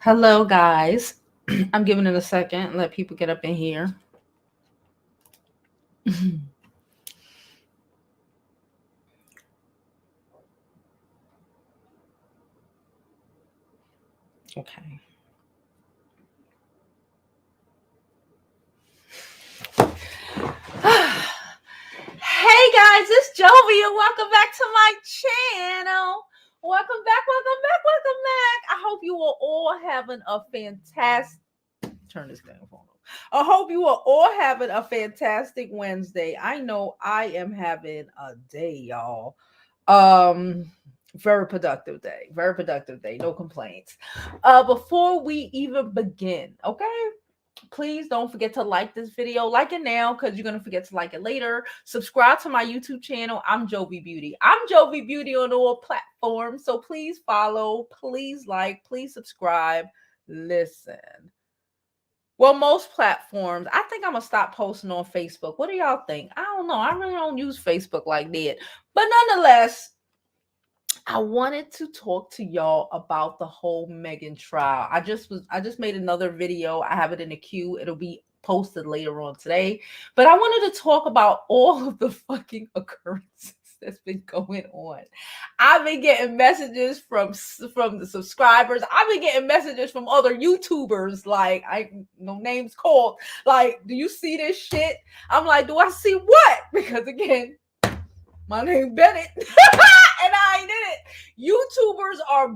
Hello, guys. I'm giving it a second and let people get up in here. Okay. Hey, guys, it's Jovi, and welcome back to my channel. Welcome back, welcome back, welcome back. I hope you are all having a fantastic. Turn this damn phone off. I hope you are all having a fantastic Wednesday. I know I am having a day, y'all. Very productive day. Very productive day. No complaints. Before we even begin, okay? Please don't forget to like this video. Like it now because you're going to forget to like it later. Subscribe to my YouTube channel. I'm Jovi Beauty. I'm Jovi Beauty on all platforms. So please follow, please like, please subscribe. Listen. Well, most platforms, I think I'm going to stop posting on Facebook. What do y'all think? I don't know. I really don't use Facebook like that. But nonetheless, I wanted to talk to y'all about the whole Megan trial. I just made another video. I have it in the queue. It'll be posted later on today. But I wanted to talk about all of the fucking occurrences that's been going on. I've been getting messages from the subscribers. I've been getting messages from other YouTubers, like no names called. Like, do you see this shit? I'm like, do I see what? Because again, my name Bennett. And I ain't in it. YouTubers are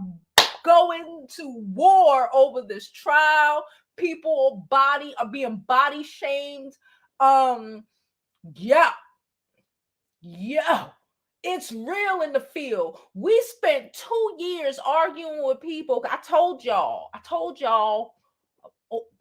going to war over this trial. People are being body shamed. Yeah. It's real in the field. We spent 2 years arguing with people. I told y'all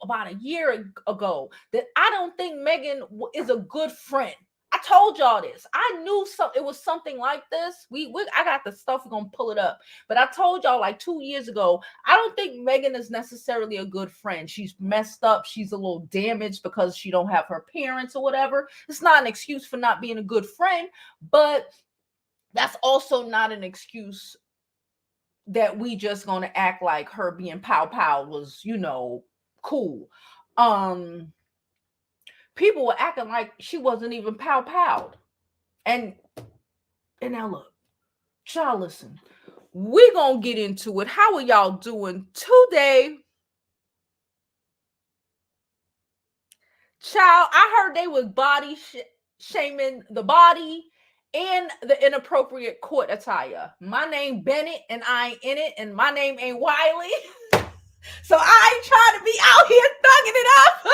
about a year ago that I don't think Megan is a good friend. I told y'all this. I knew it was something like this. I got the stuff. We're gonna pull it up. But I told y'all like 2 years ago, I don't think Megan is necessarily a good friend. She's messed up. She's a little damaged because she don't have her parents or whatever. It's not an excuse for not being a good friend, but that's also not an excuse that we just gonna act like her being pow was, cool. People were acting like she wasn't even pow. And now look, y'all listen. We gonna get into it. How are y'all doing today? Child, I heard they was body shaming the body and the inappropriate court attire. My name Bennett and I ain't in it, and my name ain't Wiley. So I ain't trying to be out here thugging it up.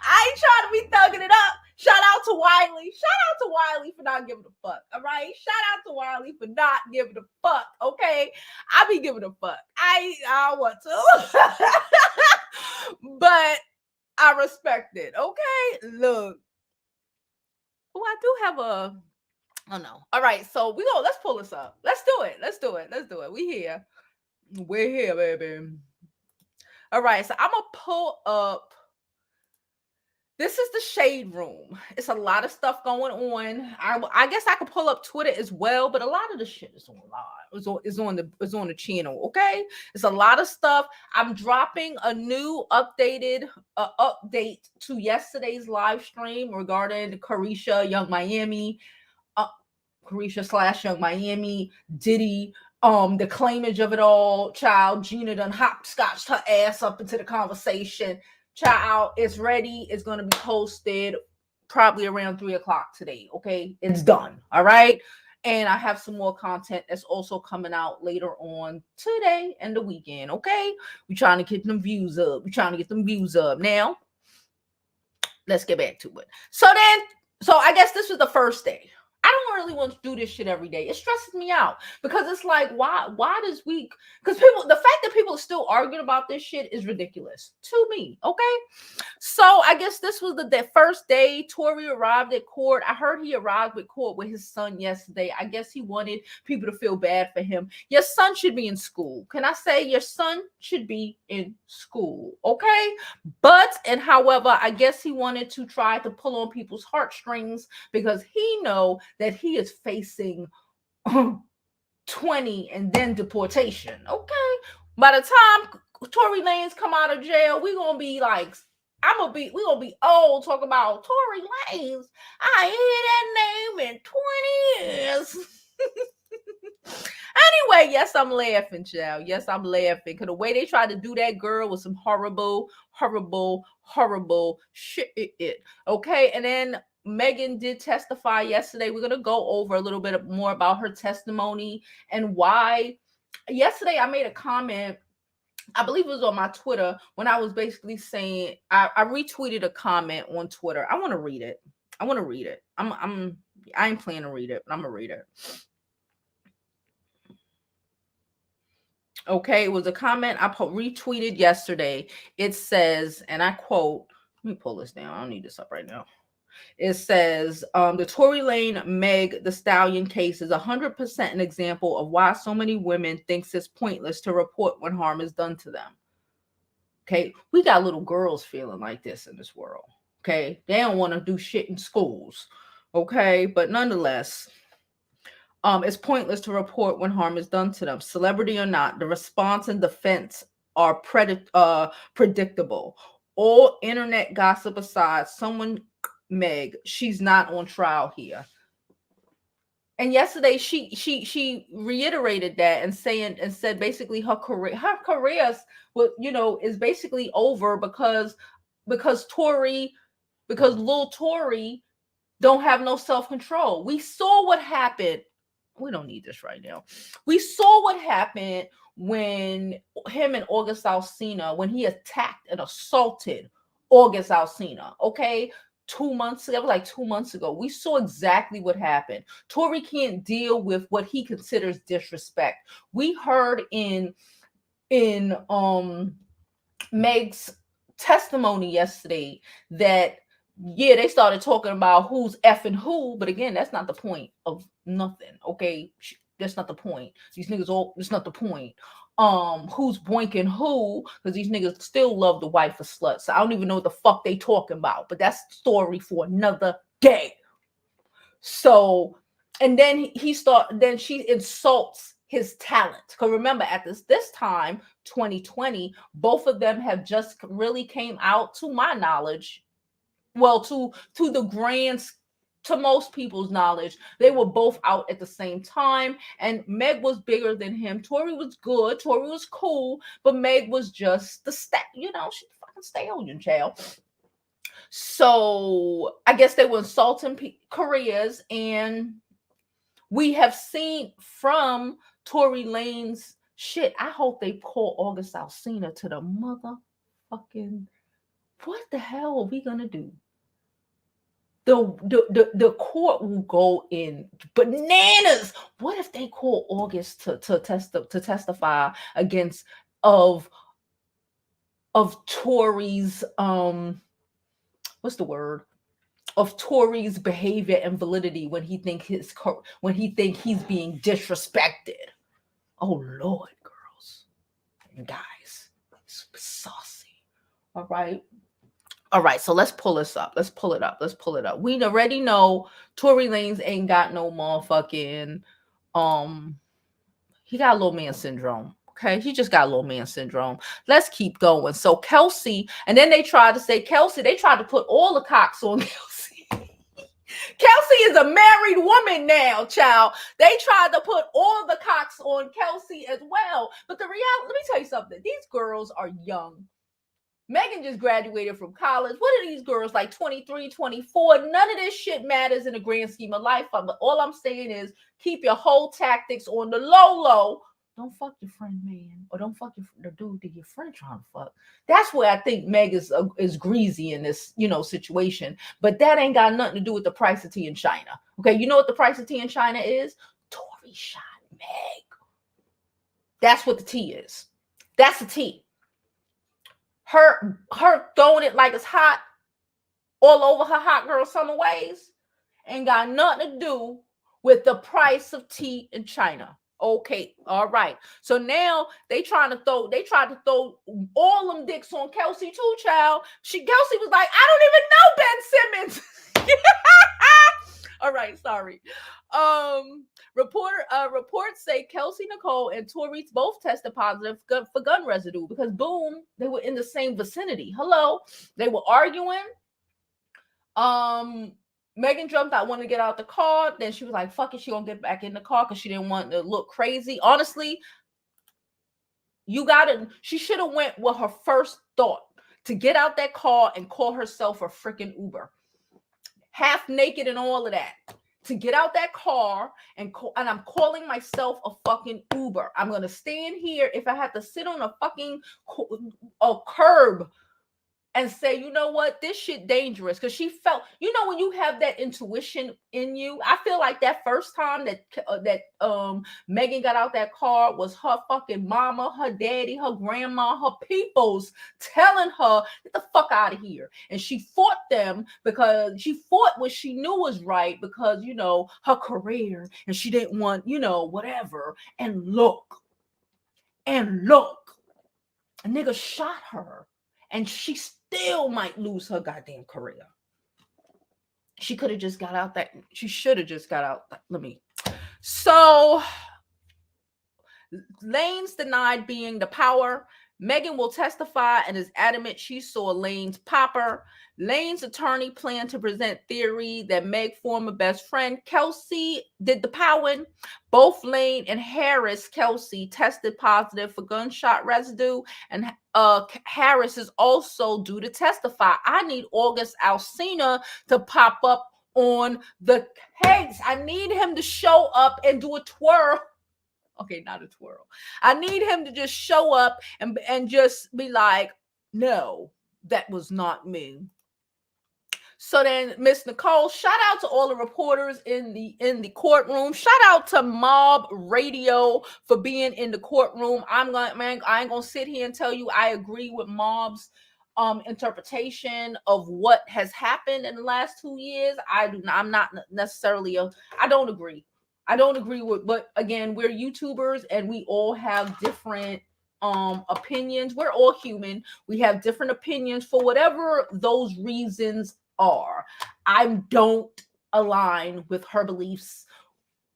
I ain't trying to be thugging it up. Shout out to Wiley. Shout out to Wiley for not giving a fuck. All right. Shout out to Wiley for not giving a fuck. Okay. I be giving a fuck. I want to. But I respect it. Okay. Look. Oh, I do have a. Oh no. All right. So let's pull this up. Let's do it. We here. We're here, baby. All right, so I'm gonna pull up. This is the shade room. It's a lot of stuff going on. I guess I could pull up Twitter as well, but a lot of the shit is on live. It's on the channel. Okay, it's a lot of stuff. I'm dropping a new update to yesterday's live stream regarding Carisha Young Miami, Carisha / Young Miami, Diddy. The claimage of it all, child. Gina done hopscotched her ass up into the conversation. Child, it's ready. It's going to be posted probably around 3:00 today. Okay, it's done. All right. And I have some more content that's also coming out later on today and the weekend. Okay, we're trying to get them views up. Now, let's get back to it. So I guess this was the first day. I don't really want to do this shit every day. It stresses me out because it's like, why does we? Because the fact that people are still arguing about this shit is ridiculous to me. Okay, so I guess this was the first day Tory arrived at court. I heard he arrived at court with his son yesterday. I guess he wanted people to feel bad for him. Your son should be in school. Can I say your son should be in school? Okay, however, I guess he wanted to try to pull on people's heartstrings because he know that he is facing 20 and then deportation. Okay. By the time Tory Lanez come out of jail, we gonna be like, we gonna be old talking about Tory Lanez. I hear that name in 20 years. Anyway, yes, I'm laughing, child. Yes, I'm laughing. Because the way they tried to do that girl was some horrible, horrible, horrible shit. Okay. And then Megan did testify yesterday. We're going to go over a little bit more about her testimony and why. Yesterday, I made a comment. I believe it was on my Twitter when I was basically saying, I retweeted a comment on Twitter. I want to read it. I ain't planning to read it, but I'm going to read it. Okay, it was a comment I retweeted yesterday. It says, and I quote, let me pull this down. I don't need this up right now. It says, the Tory Lanez Meg Thee Stallion case is 100% an example of why so many women thinks it's pointless to report when harm is done to them. Okay, we got little girls feeling like this in this world. Okay, they don't want to do shit in schools. Okay, but nonetheless, it's pointless to report when harm is done to them. Celebrity or not, the response and defense are predictable. All internet gossip aside, Meg, she's not on trial here. And yesterday she reiterated that and said basically her career is basically over because Lil Tory don't have no self-control. We saw what happened. We don't need this right now. We saw what happened when him and August Alsina, when he attacked and assaulted August Alsina. Okay. 2 months ago, it was like 2 months ago. We saw exactly what happened. Tory can't deal with what he considers disrespect. We heard in Meg's testimony yesterday that they started talking about who's effing who, but again, that's not the point of nothing. Okay, that's not the point. These niggas that's not the point. Who's boinking who? Because these niggas still love the wife of sluts. So I don't even know what the fuck they talking about, but that's the story for another day. So, and then she insults his talent. Because remember, at this time, 2020, both of them have just really came out, to my knowledge. Well, to most people's knowledge, they were both out at the same time, and Meg was bigger than him. Tory was good, Tory was cool, but Meg was just she's the fucking stallion, child. So I guess they were insulting careers, and we have seen from Tory Lanez shit. I hope they call August Alsina to the motherfucking. What the hell are we gonna do? The court will go in bananas. What if they call August to testify against of Tory's what's the word? Of Tory's behavior and validity when he think he's being disrespected. Oh Lord, girls and guys, it's saucy. All right, so let's pull this up. Let's pull it up. We already know Tory Lanez ain't got no motherfucking he got little man syndrome. Okay, he just got little man syndrome. Let's keep going. So Kelsey, and then they tried to put all the cocks on Kelsey. Kelsey is a married woman now, child. They tried to put all the cocks on Kelsey as well. But the reality, let me tell you something. These girls are young. Megan just graduated from college. What are these girls, like 23, 24? None of this shit matters in the grand scheme of life. But all I'm saying is keep your whole tactics on the low. Don't fuck your friend, man. Or don't fuck the dude that your friend trying to fuck. That's where I think Meg is greasy in this, situation. But that ain't got nothing to do with the price of tea in China. Okay, you know what the price of tea in China is? Tory shot Meg. That's what the tea is. That's the tea. Her throwing it like it's hot all over her hot girl summer ways ain't got nothing to do with the price of tea in China. Okay, all right. So now they tried to throw all them dicks on Kelsey too, child. Kelsey was like, I don't even know Ben Simmons. All right, sorry. Reports say Kelsey, Nicole, and Tory both tested positive for gun residue because boom, they were in the same vicinity. Hello, they were arguing. Megan jumped out, wanted to get out the car. Then she was like, fuck it, she gonna get back in the car because she didn't want to look crazy. Honestly, she should have went with her first thought to get out that car and call herself a freaking Uber. Half naked and all of that. To get out that car and I'm calling myself a fucking Uber. I'm gonna stand here if I have to sit on a fucking curb and say, you know what, this shit dangerous. Because she felt, when you have that intuition in you, I feel like that first time that Megan got out that car was her fucking mama, her daddy, her grandma, her peoples telling her, get the fuck out of here. And she fought them because she fought what she knew was right because, her career and she didn't want, whatever. And look, a nigga shot her. And she still might lose her goddamn career. She could have just got out that. She should have just got out. So, Lanez denied being the power. Megan will testify and is adamant she saw Lanez pop her. Lanez's attorney planned to present theory that Meg's former best friend Kelsey did the powering. Both Lane and Harris Kelsey tested positive for gunshot residue, and Harris is also due to testify. I need August Alsina to pop up on the case. I need him to show up and do a twirl. Okay, not a twirl. I need him to just show up and just be like, no, that was not me. So then Miss Nicole, shout out to all the reporters in the courtroom. Shout out to Mob Radio for being in the courtroom. I ain't gonna sit here and tell you I agree with Mob's interpretation of what has happened in the last 2 years. I'm not necessarily I don't agree. I don't agree with, but again, we're YouTubers and we all have different opinions. We're all human. We have different opinions for whatever those reasons are. I don't align with her beliefs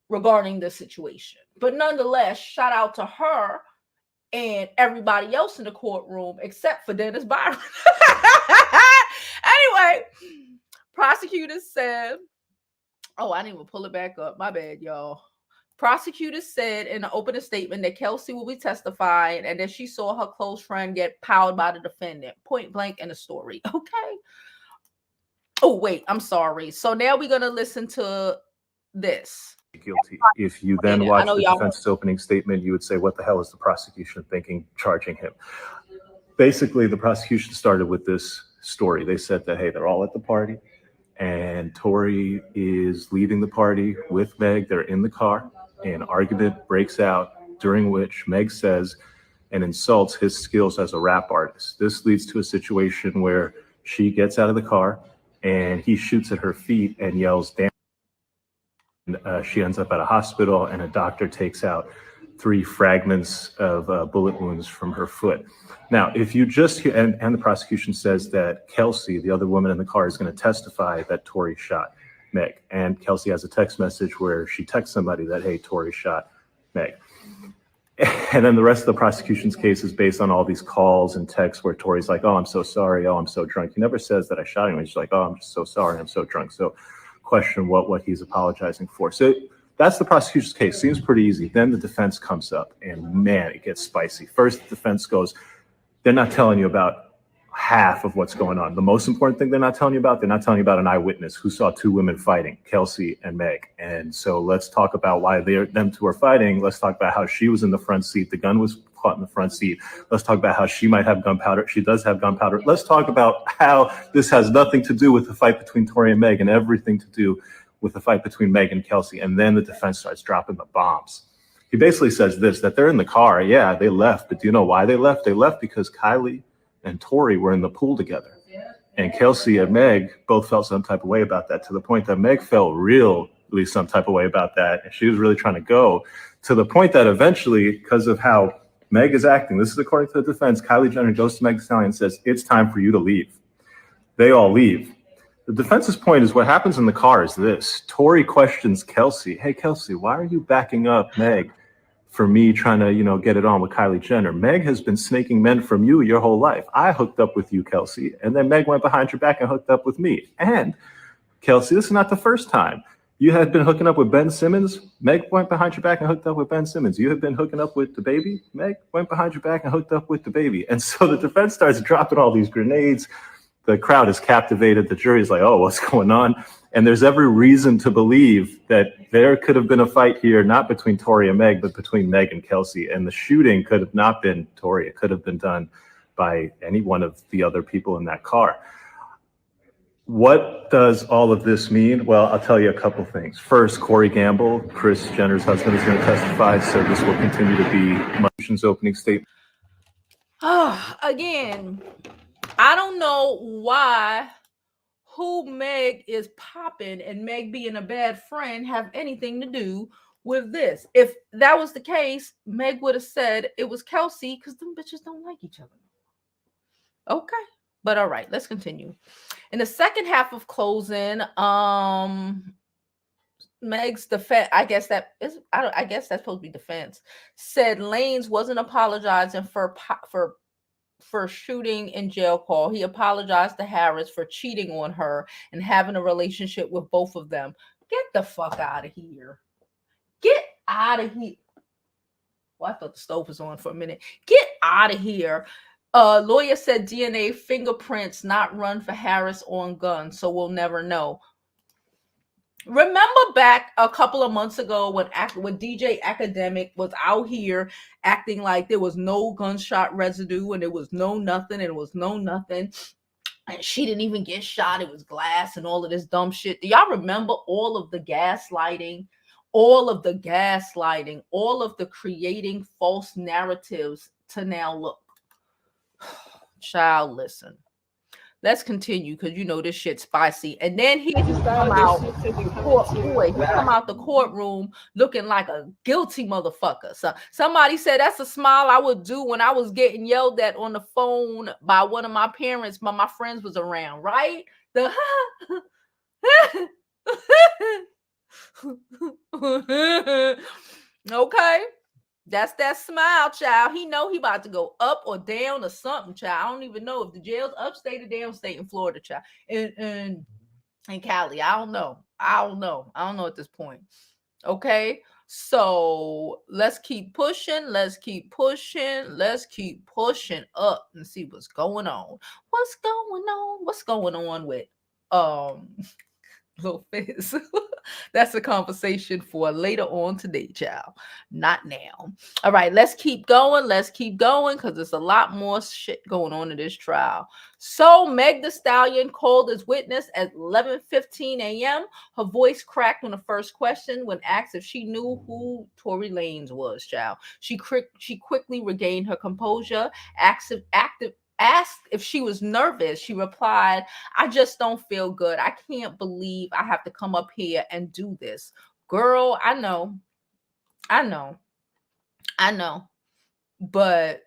regarding the situation. But nonetheless, shout out to her and everybody else in the courtroom except for Dennis Byron. Anyway, prosecutors said, oh, I didn't even pull it back up. My bad, y'all. Prosecutors said in an opening statement that Kelsey will be testifying and that she saw her close friend get powered by the defendant. Point blank in the story. Okay. Oh, wait, I'm sorry. So now we're going to listen to this. Guilty. If you then watch the defense's opening statement, you would say, what the hell is the prosecution thinking charging him? Basically, the prosecution started with this story. They said that, hey, they're all at the party and Tory is leaving the party with Meg. They're in the car. An argument breaks out during which Meg says and insults his skills as a rap artist. This leads to a situation where she gets out of the car and he shoots at her feet and yells, damn. She ends up at a hospital and a doctor takes out 3 fragments of bullet wounds from her foot. Now, if you just hear, and the prosecution says that Kelsey, the other woman in the car, is going to testify that Tory shot Meg. And Kelsey has a text message where she texts somebody that, hey, Tory shot Meg. And then the rest of the prosecution's case is based on all these calls and texts where Tory's like, oh, I'm so sorry. Oh, I'm so drunk. He never says that I shot him. He's like, oh, I'm just so sorry. I'm so drunk. So question what he's apologizing for. So that's the prosecution's case. Seems pretty easy. Then the defense comes up and man, it gets spicy. First, the defense goes, they're not telling you about half of what's going on. The most important thing they're not telling you about an eyewitness who saw 2 women fighting, Kelsey and Meg. And so let's talk about why them 2 are fighting. Let's talk about how she was in the front seat. The gun was caught in the front seat. Let's talk about how she might have gunpowder. She does have gunpowder. Let's talk about how this has nothing to do with the fight between Tory and Meg and everything to do with the fight between Meg and Kelsey. And then the defense starts dropping the bombs. He basically says this, that they're in the car. Yeah, they left. But do you know why they left? They left because Kylie and Tory were in the pool together. And Kelsey and Meg both felt some type of way about that, to the point that Meg felt really some type of way about that. And she was really trying to go, to the point that eventually, because of how Meg is acting, this is according to the defense, Kylie Jenner goes to Megan Thee Stallion and says, it's time for you to leave. They all leave. The defense's point is what happens in the car is this. Tory questions Kelsey. Hey, Kelsey, why are you backing up Meg for me trying to, get it on with Kylie Jenner? Meg has been snaking men from you your whole life. I hooked up with you, Kelsey, and then Meg went behind your back and hooked up with me. And Kelsey, this is not the first time. You had been hooking up with Ben Simmons. Meg went behind your back and hooked up with Ben Simmons. You had been hooking up with the baby. Meg went behind your back and hooked up with the baby. And so the defense starts dropping all these grenades. The crowd is captivated. The jury is like, oh, what's going on? And there's every reason to believe that there could have been a fight here, not between Tory and Meg, but between Meg and Kelsey. And the shooting could have not been Tory. It could have been done by any one of the other people in that car. What does all of this mean? Well, I'll tell you a couple things. First, Corey Gamble, Kris Jenner's husband, is going to testify, so this will continue to be Motion's opening statement. Again, I don't know who Meg is popping and Meg being a bad friend have anything to do with this. If that was the case, Meg would have said it was Kelsey because them bitches don't like each other. Okay. But all right, let's continue. In the second half of closing, Meg's defense, I guess that's supposed to be defense, said Lanez wasn't apologizing for shooting in jail call. He apologized to Harris for cheating on her and having a relationship with both of them. Get the fuck out of here. Get out of here. Well, I thought the stove was on for a minute. Get out of here. Lawyer said DNA fingerprints not run for Harris on gun, so we'll never know. Remember back a couple of months ago when DJ Academic was out here acting like there was no gunshot residue and there was no nothing and it was no nothing. And she didn't even get shot. It was glass and all of this dumb shit. Do y'all remember all of the gaslighting, all of the creating false narratives to now look? Child, listen. Let's continue because this shit's spicy. And then he come out the courtroom looking like a guilty motherfucker. So somebody said that's a smile I would do when I was getting yelled at on the phone by one of my parents, but my friends was around, right? The okay. That's that smile, child. He know he about to go up or down or something, child. I don't even know if the jail's upstate or downstate in Florida, child. And Cali. I don't know at this point. Okay. So let's keep pushing. Let's keep pushing up and see what's going on. What's going on with Lil Fizz? That's a conversation for later on today, child. Not now. All right, let's keep going because there's a lot more shit going on in this trial. So Megan Thee Stallion called as witness at 11:15 a.m. Her voice cracked on the first question when asked if she knew who Tory Lanez was, child. She quickly regained her composure, asked if she was nervous. She replied, I just don't feel good. I can't believe I have to come up here and do this. Girl, I know. But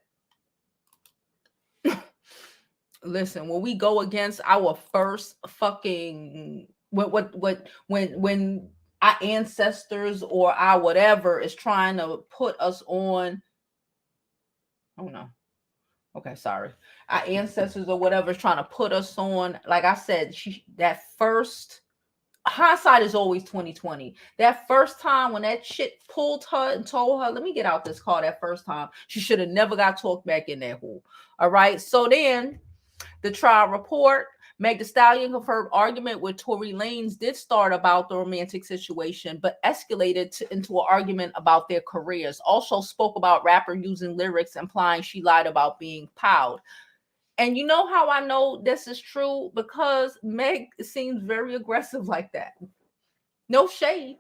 listen, when we go against our first fucking when our ancestors or our whatever is trying to put us on, oh no. Okay, sorry. Our ancestors or whatever is trying to put us on. Like I said, that first hindsight is always 2020. That first time when that shit pulled her and told her, let me get out this car that first time, she should have never got talked back in that hole. All right. So then the trial report, Megan Thee Stallion confirmed argument with Tory Lanez did start about the romantic situation, but escalated into an argument about their careers. Also spoke about rapper using lyrics implying she lied about being proud. And you know how I know this is true? Because Meg seems very aggressive like that. No shade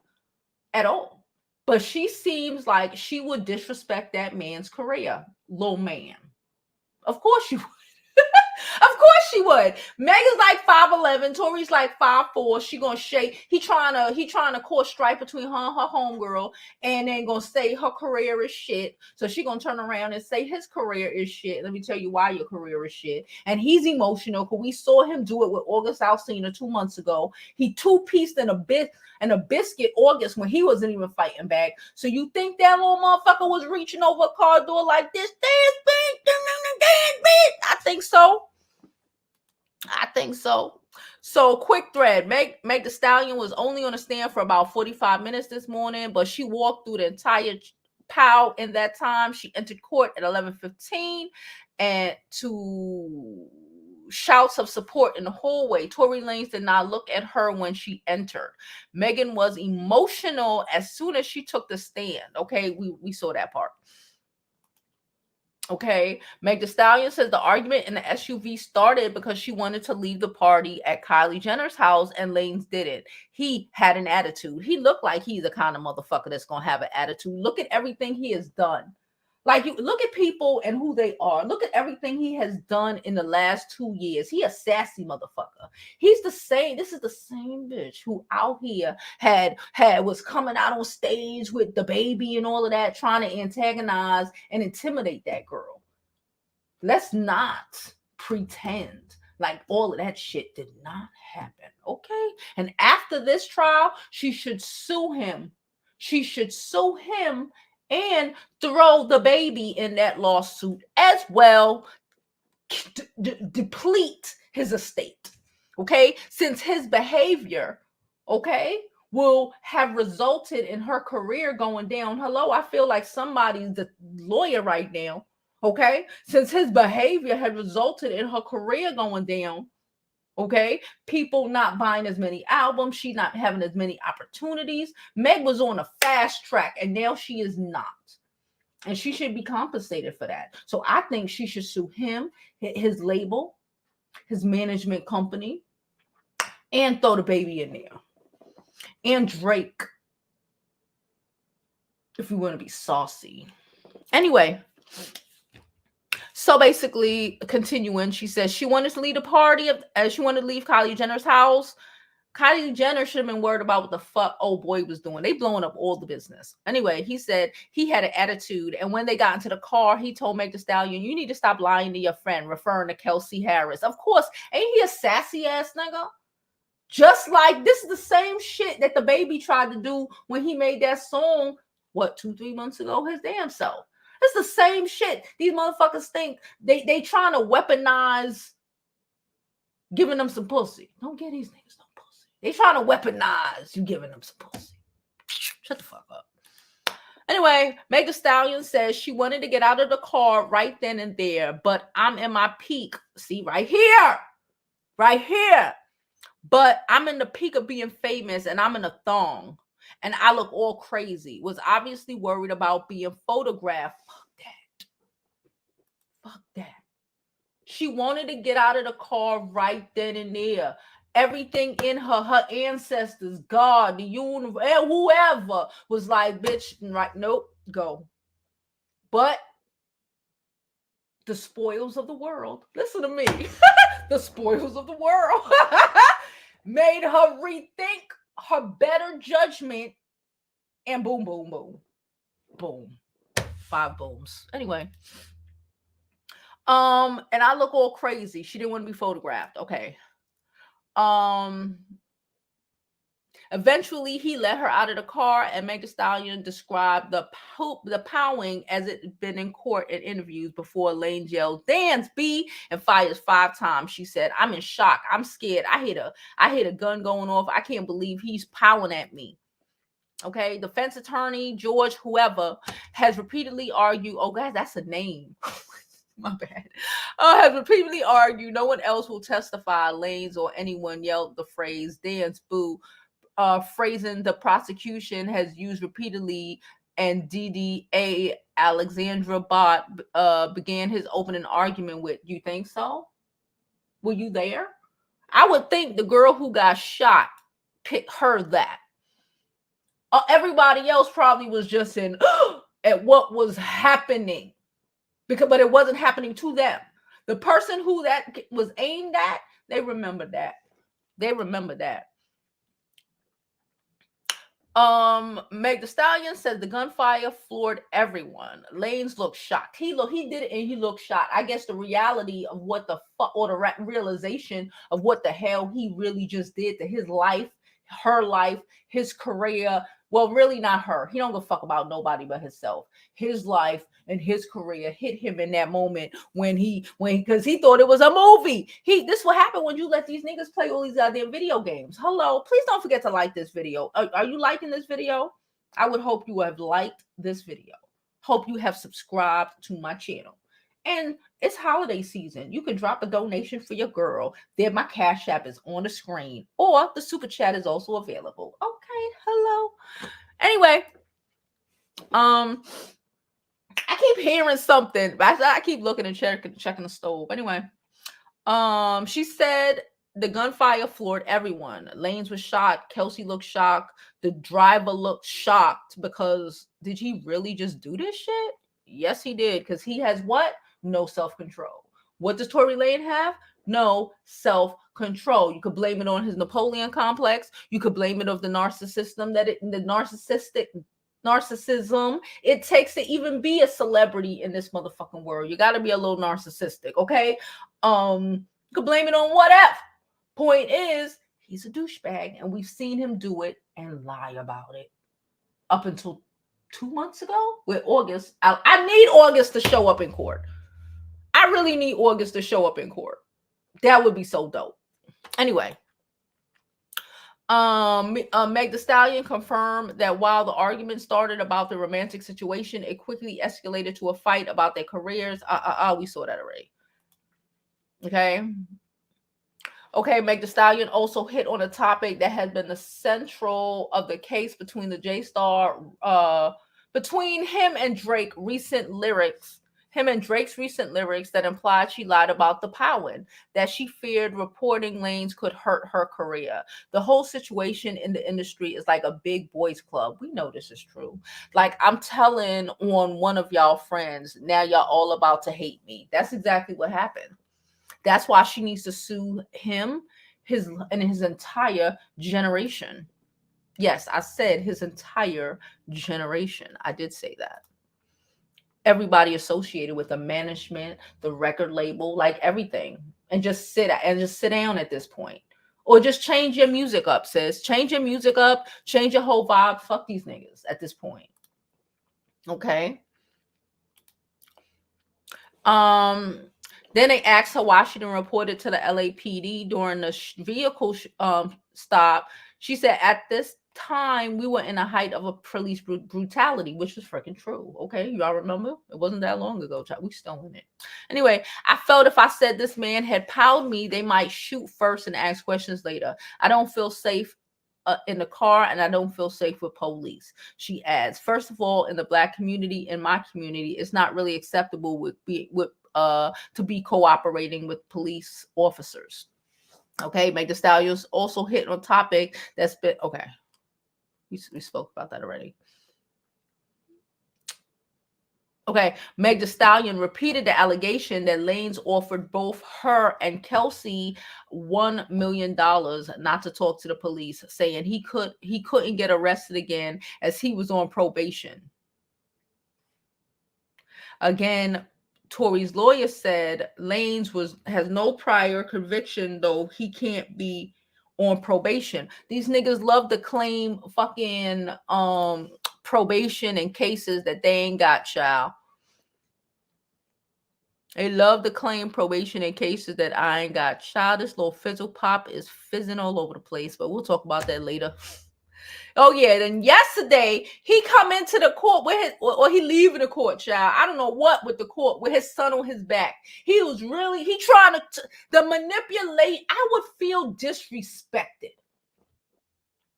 at all. But she seems like she would disrespect that man's career. Little man. Of course she would. Of course she would. Megan's like 5'11", Tory's like 5'4". She gonna shake. He trying to cause strife between her and her homegirl, and then gonna say her career is shit. So she gonna turn around and say his career is shit. Let me tell you why your career is shit. And he's emotional because we saw him do it with August Alsina 2 months ago. He two-pieced in a biscuit August when he wasn't even fighting back. So you think that little motherfucker was reaching over a car door like this? I think so. So quick thread. Meg Thee Stallion was only on the stand for about 45 minutes this morning, but she walked through the entire POW in that time. She entered court at 11:15 and to shouts of support in the hallway. Tory Lanez did not look at her when she entered. Megan was emotional as soon as she took the stand. Okay, we saw that part. Okay, Megan Thee Stallion says the argument in the SUV started because she wanted to leave the party at Kylie Jenner's house and Lanez didn't. He had an attitude. He looked like he's the kind of motherfucker that's going to have an attitude. Look at everything he has done. Like, you look at people and who they are. Look at everything he has done in the last 2 years. He a sassy motherfucker. He's the same. This is the same bitch who out here was coming out on stage with the baby and all of that, trying to antagonize and intimidate that girl. Let's not pretend like all of that shit did not happen. Okay. And after this trial, she should sue him. She should sue him and throw the baby in that lawsuit as well, deplete his estate, okay? Since his behavior, okay, will have resulted in her career going down. Hello, I feel like somebody's the lawyer right now, okay? Since his behavior had resulted in her career going down, okay, people not buying as many albums, she not having as many opportunities. Meg was on a fast track and now she is not. And she should be compensated for that. So I think she should sue him, his label, his management company, and throw the baby in there. And Drake, if we want to be saucy. Anyway, so basically, continuing, she says she wanted to leave the party, she wanted to leave Kylie Jenner's house. Kylie Jenner should have been worried about what the fuck old boy was doing. They blowing up all the business. Anyway, he said he had an attitude. And when they got into the car, he told Megan Thee Stallion, you need to stop lying to your friend, referring to Kelsey Harris. Of course, ain't he a sassy ass nigga? Just like this is the same shit that the baby tried to do when he made that song, 2-3 months ago, his damn self. It's the same shit. These motherfuckers think they trying to weaponize giving them some pussy. Don't get these niggas no pussy. They trying to weaponize you giving them some pussy. Shut the fuck up. Anyway, Megan Thee Stallion says she wanted to get out of the car right then and there, but I'm in my peak. See, right here. But I'm in the peak of being famous and I'm in a thong and I look all crazy. Was obviously worried about being photographed. Fuck that. She wanted to get out of the car right then and there. Everything in her ancestors, God, the universe, whoever was like, bitch, right? Nope, go. But the spoils of the world, listen to me, the spoils of the world made her rethink her better judgment, and boom, boom, boom, boom, 5 booms. Anyway, and I look all crazy. She didn't want to be photographed. Okay. Eventually he let her out of the car, and Megan Thee Stallion described the powing as it had been in court and interviews before Lanez yelled, "Dance, B," and fires 5 times. She said, "I'm in shock. I'm scared. I hit a gun going off. I can't believe he's powing at me." Okay, defense attorney George, whoever, has repeatedly argued, oh guys, that's a name. My bad. Has repeatedly argued no one else will testify. Lanez or anyone yelled the phrase "dance, boo," phrasing the prosecution has used repeatedly, and DDA Alexandra Bott began his opening argument with, "You think so? Were you there?" I would think the girl who got shot heard that. Everybody else probably was just in at what was happening, but it wasn't happening to them. The person who that was aimed at, they remember that. They remember that. Meg Thee Stallion says the gunfire floored everyone. Lanez looked shocked. He did it and he looked shocked. I guess the reality of what the fuck, or the realization of what the hell he really just did to his life, her life, his career. Well, really not her. He don't give a fuck about nobody but himself. His life and his career hit him in that moment because he thought it was a movie. This will happen when you let these niggas play all these goddamn video games. Hello, please don't forget to like this video. Are you liking this video? I would hope you have liked this video. Hope you have subscribed to my channel. And it's holiday season. You can drop a donation for your girl. There, my Cash App is on the screen, or the super chat is also available. Okay, hello. Anyway, I keep hearing something. I keep looking and checking the stove. Anyway, she said the gunfire floored everyone. Lanez was shocked. Kelsey looked shocked. The driver looked shocked because did he really just do this shit? Yes, he did. Because he has what? No self-control. What does Tory Lanez have? No self-control. You could blame it on his Napoleon complex. You could blame it on the narcissism narcissism it takes to even be a celebrity in this motherfucking world. You got to be a little narcissistic, okay? You could blame it on whatever. Point is, he's a douchebag, and we've seen him do it and lie about it up until 2 months ago with August. I need August to show up in court. I really need August to show up in court. That would be so dope. Anyway, Meg Thee Stallion confirmed that while the argument started about the romantic situation, it quickly escalated to a fight about their careers. We saw that already. Okay, Meg Thee Stallion also hit on a topic that has been the central of the case between the J-Star, between him and Drake's recent lyrics that implied she lied about the Powin, that she feared reporting Lanez could hurt her career. The whole situation in the industry is like a big boys club. We know this is true. Like I'm telling on one of y'all friends, now y'all all about to hate me. That's exactly what happened. That's why she needs to sue him, his entire generation. Yes, I said his entire generation. I did say that. Everybody associated with the management, the record label, like everything, and just sit down at this point, or just change your music up, sis. Change your music up, change your whole vibe. Fuck these niggas at this point. Okay. Then they asked her why she didn't report it to the LAPD during the vehicle stop. She said, at this time, we were in a height of a police brutality, which was freaking true. Okay, y'all remember? It wasn't that long ago. We still in it. Anyway, I felt if I said this man had powed me, they might shoot first and ask questions later. I don't feel safe in the car, and I don't feel safe with police. She adds, first of all, in the Black community, in my community, it's not really acceptable to be cooperating with police officers. Okay, Meg Thee Stallion also hit on a topic that's been okay. We spoke about that already. Okay, Meg Thee Stallion repeated the allegation that Lanez offered both her and Kelsey $1 million not to talk to the police, saying he couldn't get arrested again as he was on probation. Again, Tory's lawyer said Lanez has no prior conviction, though he can't be on probation. These niggas love to claim fucking probation in cases that they ain't got, child. They love to claim probation in cases that I ain't got, child. This little fizzle pop is fizzing all over the place, but we'll talk about that later. Oh yeah, then yesterday he come into the court with he leaving the court, child. I don't know what with the court with his son on his back. He trying to manipulate. I would feel disrespected.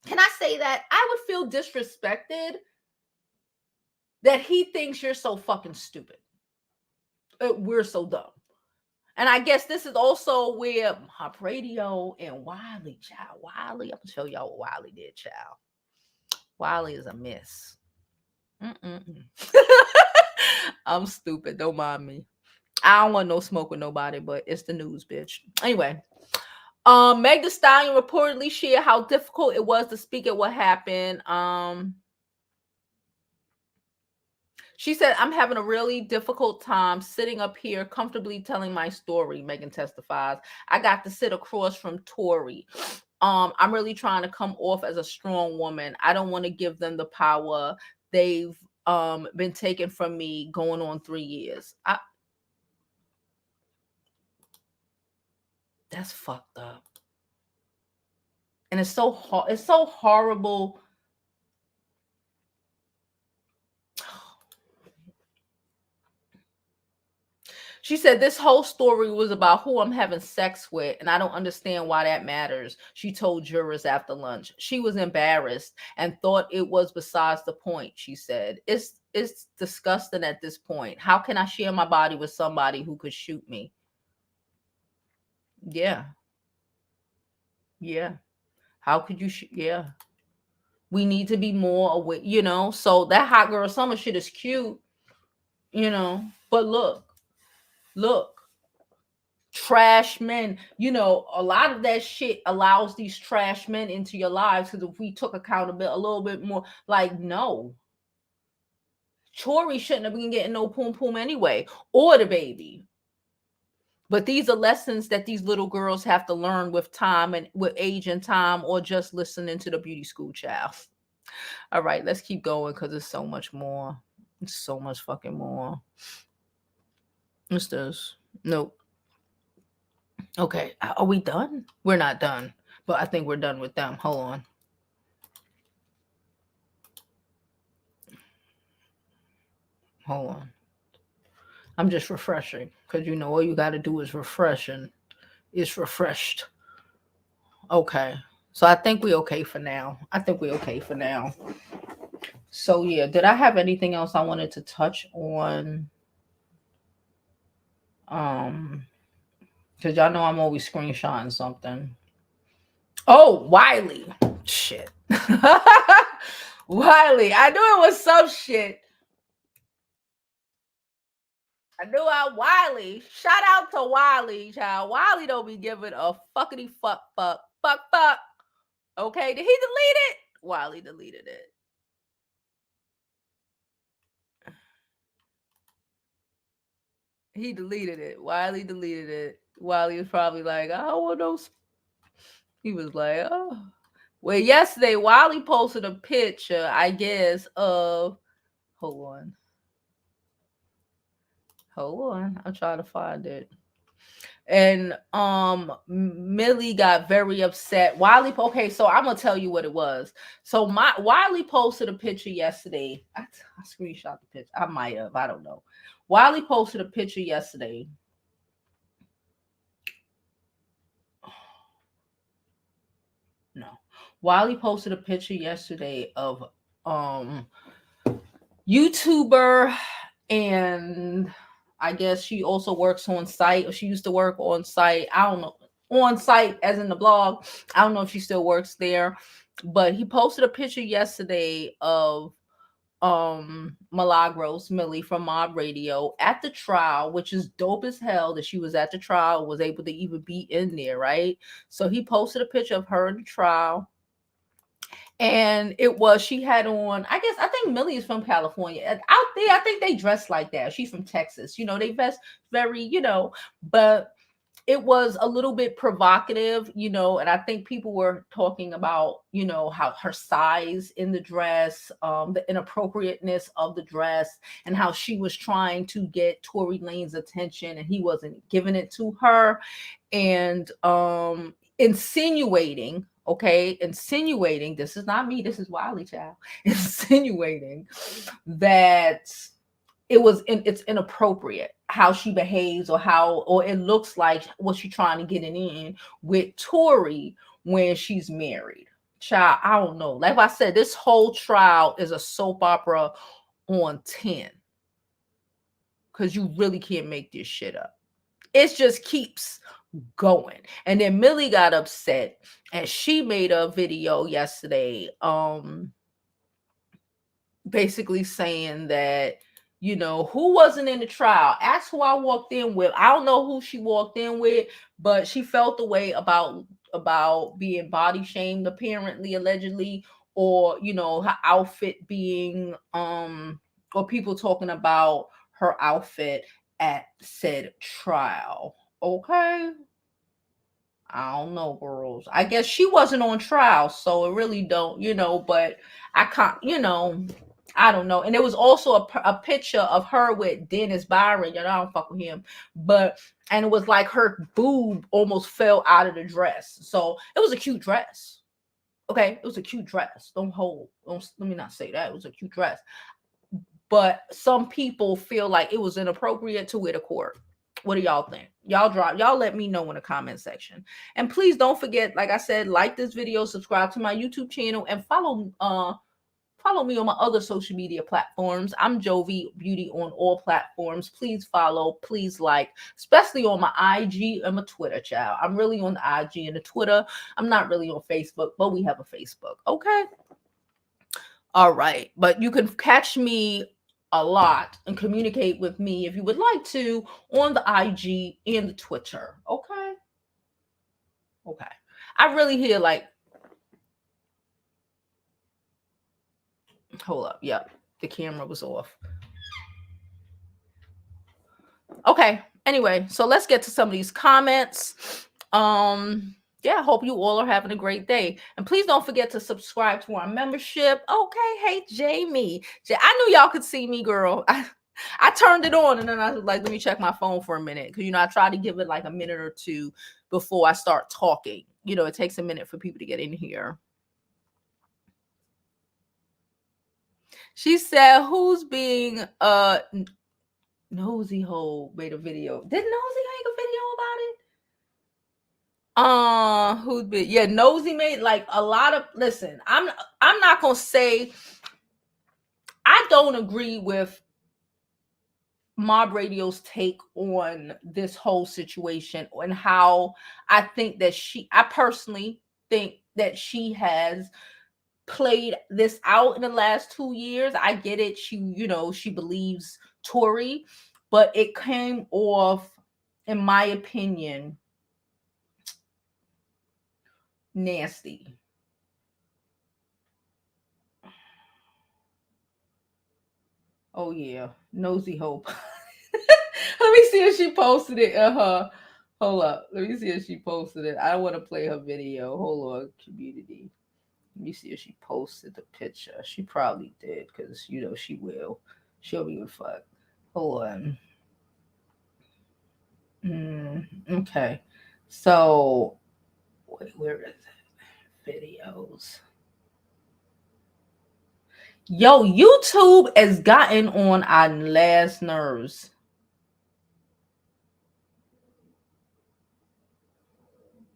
Can I say that? I would feel disrespected that he thinks you're so fucking stupid. We're so dumb. And I guess this is also where Hop Radio and Wiley, child. Wiley, I'm gonna show y'all what Wiley did, child. Wiley is a miss. I'm stupid. Don't mind me. I don't want no smoke with nobody, but it's the news, bitch. Anyway, Megan Thee Stallion reportedly shared how difficult it was to speak at what happened. She said, I'm having a really difficult time sitting up here comfortably telling my story, Megan testifies. I got to sit across from Tory. I'm really trying to come off as a strong woman. I don't want to give them the power they've been taken from me going on 3 years. That's fucked up. And it's so horrible. She said this whole story was about who I'm having sex with, and I don't understand why that matters, she told jurors after lunch. She was embarrassed and thought it was besides the point, she said. It's disgusting at this point. How can I share my body with somebody who could shoot me? Yeah. Yeah. How could you? Yeah. We need to be more aware, So that hot girl summer shit is cute, But look, trash men, a lot of that shit allows these trash men into your lives. Because if we took accountability a little bit more, like, no, Tory shouldn't have been getting no poom poom anyway, or the baby. But these are lessons that these little girls have to learn with time and with age and time, or just listening to the beauty school child. All right, let's keep going because there's so much more. It's so much fucking more. What's this? Nope. Okay, are we done? We're not done, but I think we're done with them. Hold on. Hold on. I'm just refreshing because all you got to do is refresh and it's refreshed. Okay, so I think we're okay for now. So yeah, did I have anything else I wanted to touch on? Because y'all know I'm always screenshotting something. Oh, Wiley. Shit. Wiley. I knew it was some shit. I knew Wiley. Shout out to Wiley, child. Wiley don't be giving a fuckity fuck. Okay, did he delete it? Wiley deleted it. He deleted it. Wiley deleted it. Wiley was probably like, I don't want those. He was like, oh. Well, yesterday, Wiley posted a picture, I guess, of. Hold on. I'm trying to find it. And Millie got very upset. Wiley, okay, so I'm gonna tell you what it was. So Wiley posted a picture yesterday. I screenshot the picture. I might have, I don't know. Wiley posted a picture yesterday. No. Wiley posted a picture yesterday of YouTuber, and I guess she also works on site, or she used to work on site. I don't know, on site as in the blog. I don't know if she still works there, but he posted a picture yesterday of Milagros Millie from Mob Radio at the trial, which is dope as hell that she was at the trial, was able to even be in there, right? So he posted a picture of her in the trial. And she had on, I think Millie is from California. Out there, I think they dress like that. She's from Texas. They vest very, but it was a little bit provocative, and I think people were talking about, how her size in the dress, the inappropriateness of the dress, and how she was trying to get Tory Lanez attention and he wasn't giving it to her, and insinuating, this is not me, this is Wiley, child, insinuating that it's inappropriate how she behaves, or it looks like what she's trying to get in with Tory when she's married. Child, I don't know. Like I said, this whole trial is a soap opera on 10, because you really can't make this shit up. It just keeps going. And then Millie got upset and she made a video yesterday basically saying that You know, who wasn't in the trial? Ask who I walked in with. I don't know who she walked in with, but she felt the way about being body shamed, apparently, allegedly, or you know, her outfit being or people talking about her outfit at said trial. Okay. I don't know, girls. I guess she wasn't on trial, so it really don't, you know, but I can't, you know, I don't know. And there was also a picture of her with Dennis Byron. You know, I don't fuck with him, but and it was like her boob almost fell out of the dress. So it was a cute dress. Okay, it was a cute dress. Don't let me not say that. It was a cute dress. But some people feel like it was inappropriate to wear to court. What do y'all think? Y'all let me know in the comment section. And please don't forget, like I said, like this video, subscribe to my YouTube channel, and follow me on my other social media platforms. I'm Jovi Beauty on all platforms. Please follow, please like, especially on my IG and my Twitter, child. I'm really on the IG and the Twitter. I'm not really on Facebook, but we have a Facebook. Okay. All right. But you can catch me a lot and communicate with me if you would like to on the IG and the Twitter. Okay. Okay. I really hear like, hold up. Yep. The camera was off. Okay. Anyway, so let's get to some of these comments. Yeah, I hope you all are having a great day. And please don't forget to subscribe to our membership. Okay. Hey, Jamie. I knew y'all could see me, girl. I turned it on and then I was like, let me check my phone for a minute. Because, you know, I try to give it like a minute or two before I start talking. You know, it takes a minute for people to get in here. She said, who's being Nosy Hole made a video. Did Nosy make a video about it? Who'd be? Yeah, Nosy made like a lot of. Listen, I'm not gonna say I don't agree with Mob Radio's take on this whole situation and how I think that I personally think that she has played this out in the last 2 years. I get it. She believes Tory, but it came off, in my opinion, nasty. Oh yeah, Nosy Hope. Let me see if she posted it. Hold up. Let me see if she posted it. I want to play her video. Hold on, community. Let me see if she posted the picture. She probably did, because you know she will. She'll be a fuck. Hold on. Okay. So wait, where is it? Videos. Yo, YouTube has gotten on our last nerves.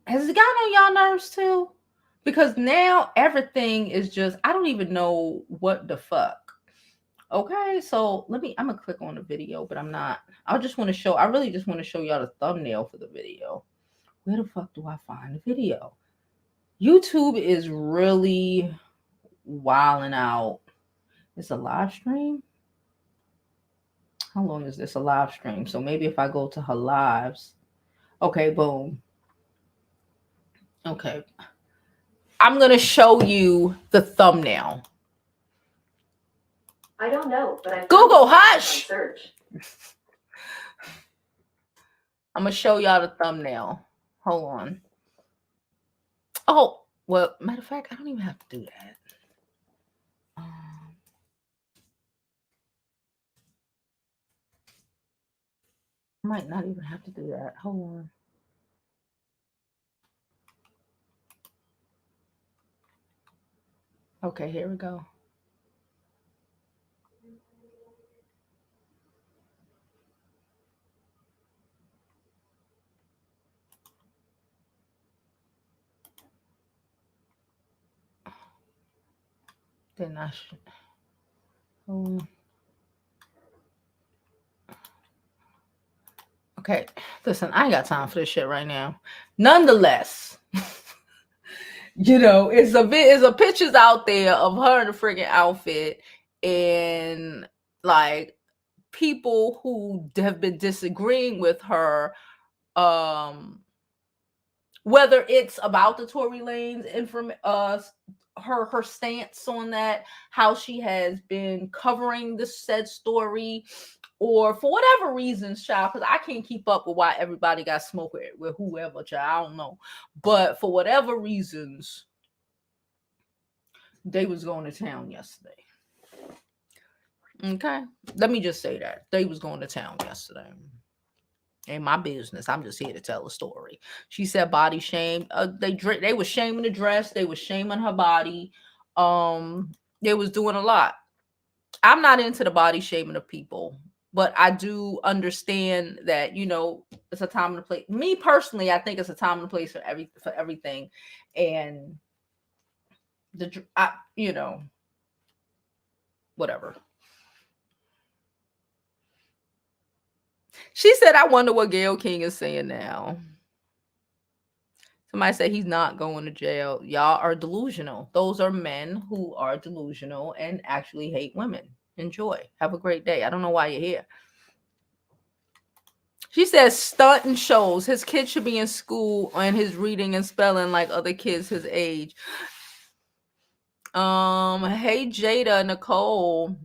Has it gotten on y'all nerves too? Because now everything is just, I don't even know what the fuck. Okay, so I'm gonna click on the video, but I'm not. I really just want to show y'all the thumbnail for the video. Where the fuck do I find the video? YouTube is really wilding out. It's a live stream. How long is this a live stream? So maybe if I go to her lives. Okay, boom. Okay. I'm going to show you the thumbnail. I don't know, but I Google, hush. Search. I'm going to show y'all the thumbnail. Hold on. Oh, well, matter of fact, I don't even have to do that. I might not even have to do that. Hold on. Okay, here we go. Then I should. Hold on. Okay, listen, I ain't got time for this shit right now. Nonetheless, you know, it's a pictures out there of her in a freaking outfit, and like people who have been disagreeing with her, whether it's about the Tory Lanez her stance on that, how she has been covering this said story, or for whatever reasons, child, because I can't keep up with why everybody got smoked with whoever, child, I don't know. But for whatever reasons, they was going to town yesterday. Okay, let me just say that they was going to town yesterday. Ain't my business. I'm just here to tell a story. She said body shame. They was shaming the dress. They was shaming her body. They was doing a lot. I'm not into the body shaming of people, but I do understand that, you know, it's a time and a place. Me personally, I think it's a time and a place for everything, and you know, whatever. She said, I wonder what Gayle King is saying now. Somebody said he's not going to jail. Y'all are delusional. Those are men who are delusional and actually hate women. Enjoy. Have a great day. I don't know why you're here. She says stunting shows. His kid should be in school and his reading and spelling like other kids his age. Hey Jada, Nicole.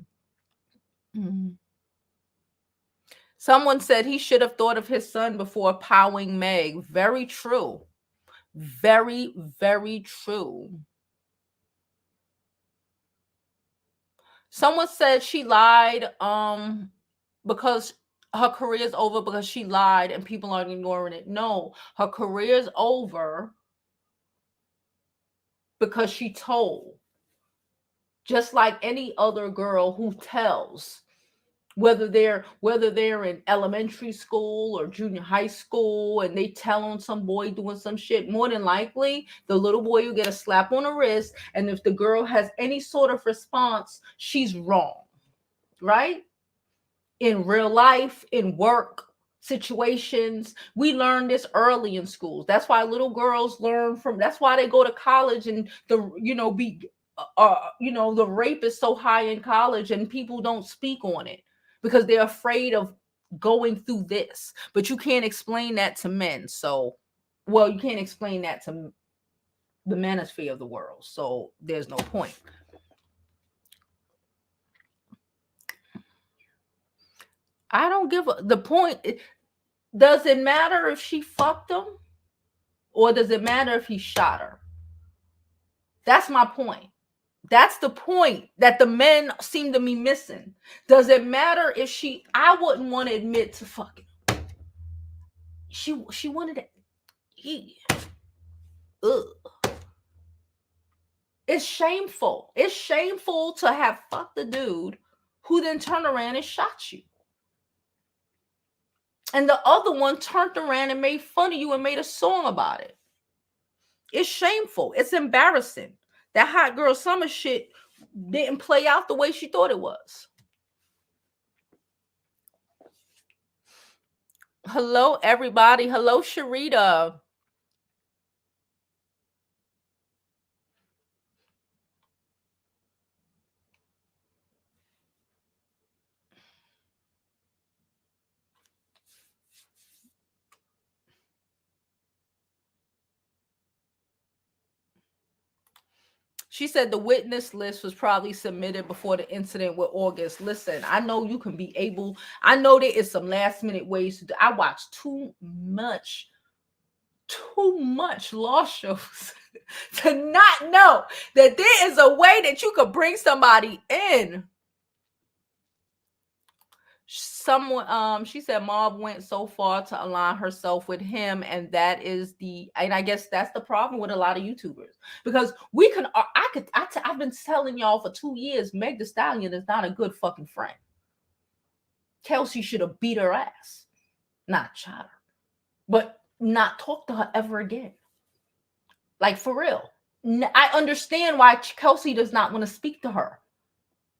Someone said he should have thought of his son before powing Meg. Very true. Very, very true. Someone said she lied because her career is over because she lied and people aren't ignoring it. No, her career is over because she told. Just like any other girl who tells. Whether they're in elementary school or junior high school and they tell on some boy doing some shit, more than likely the little boy will get a slap on the wrist, and if the girl has any sort of response, she's wrong, right? In real life, in work situations, we learn this early in schools. That's why little girls learn from, that's why they go to college, and the the rape is so high in college and people don't speak on it because they're afraid of going through this. But you can't explain that to men. So, well, you can't explain that to the manosphere of the world. So there's no point. I don't give the point. Does it matter if she fucked him? Or does it matter if he shot her? That's my point. That's the point that the men seem to be missing. Does it matter if I wouldn't want to admit to fucking. She wanted to eat. Ugh. It's shameful. It's shameful to have fucked the dude who then turned around and shot you. And the other one turned around and made fun of you and made a song about it. It's shameful. It's embarrassing. That Hot Girl Summer shit didn't play out the way she thought it was. Hello, everybody. Hello, Sharita. She said the witness list was probably submitted before the incident with August. Listen, I know you can be able. I know there is some last minute ways to do. I watch too much law shows to not know that there is a way that you could bring somebody in. Someone, she said Mob went so far to align herself with him, and I guess that's the problem with a lot of YouTubers, because I've been telling y'all for 2 years, Meg Thee Stallion is not a good fucking friend. Kelsey should have beat her ass, not shot her, but not talk to her ever again. Like, for real. I understand why Kelsey does not want to speak to her.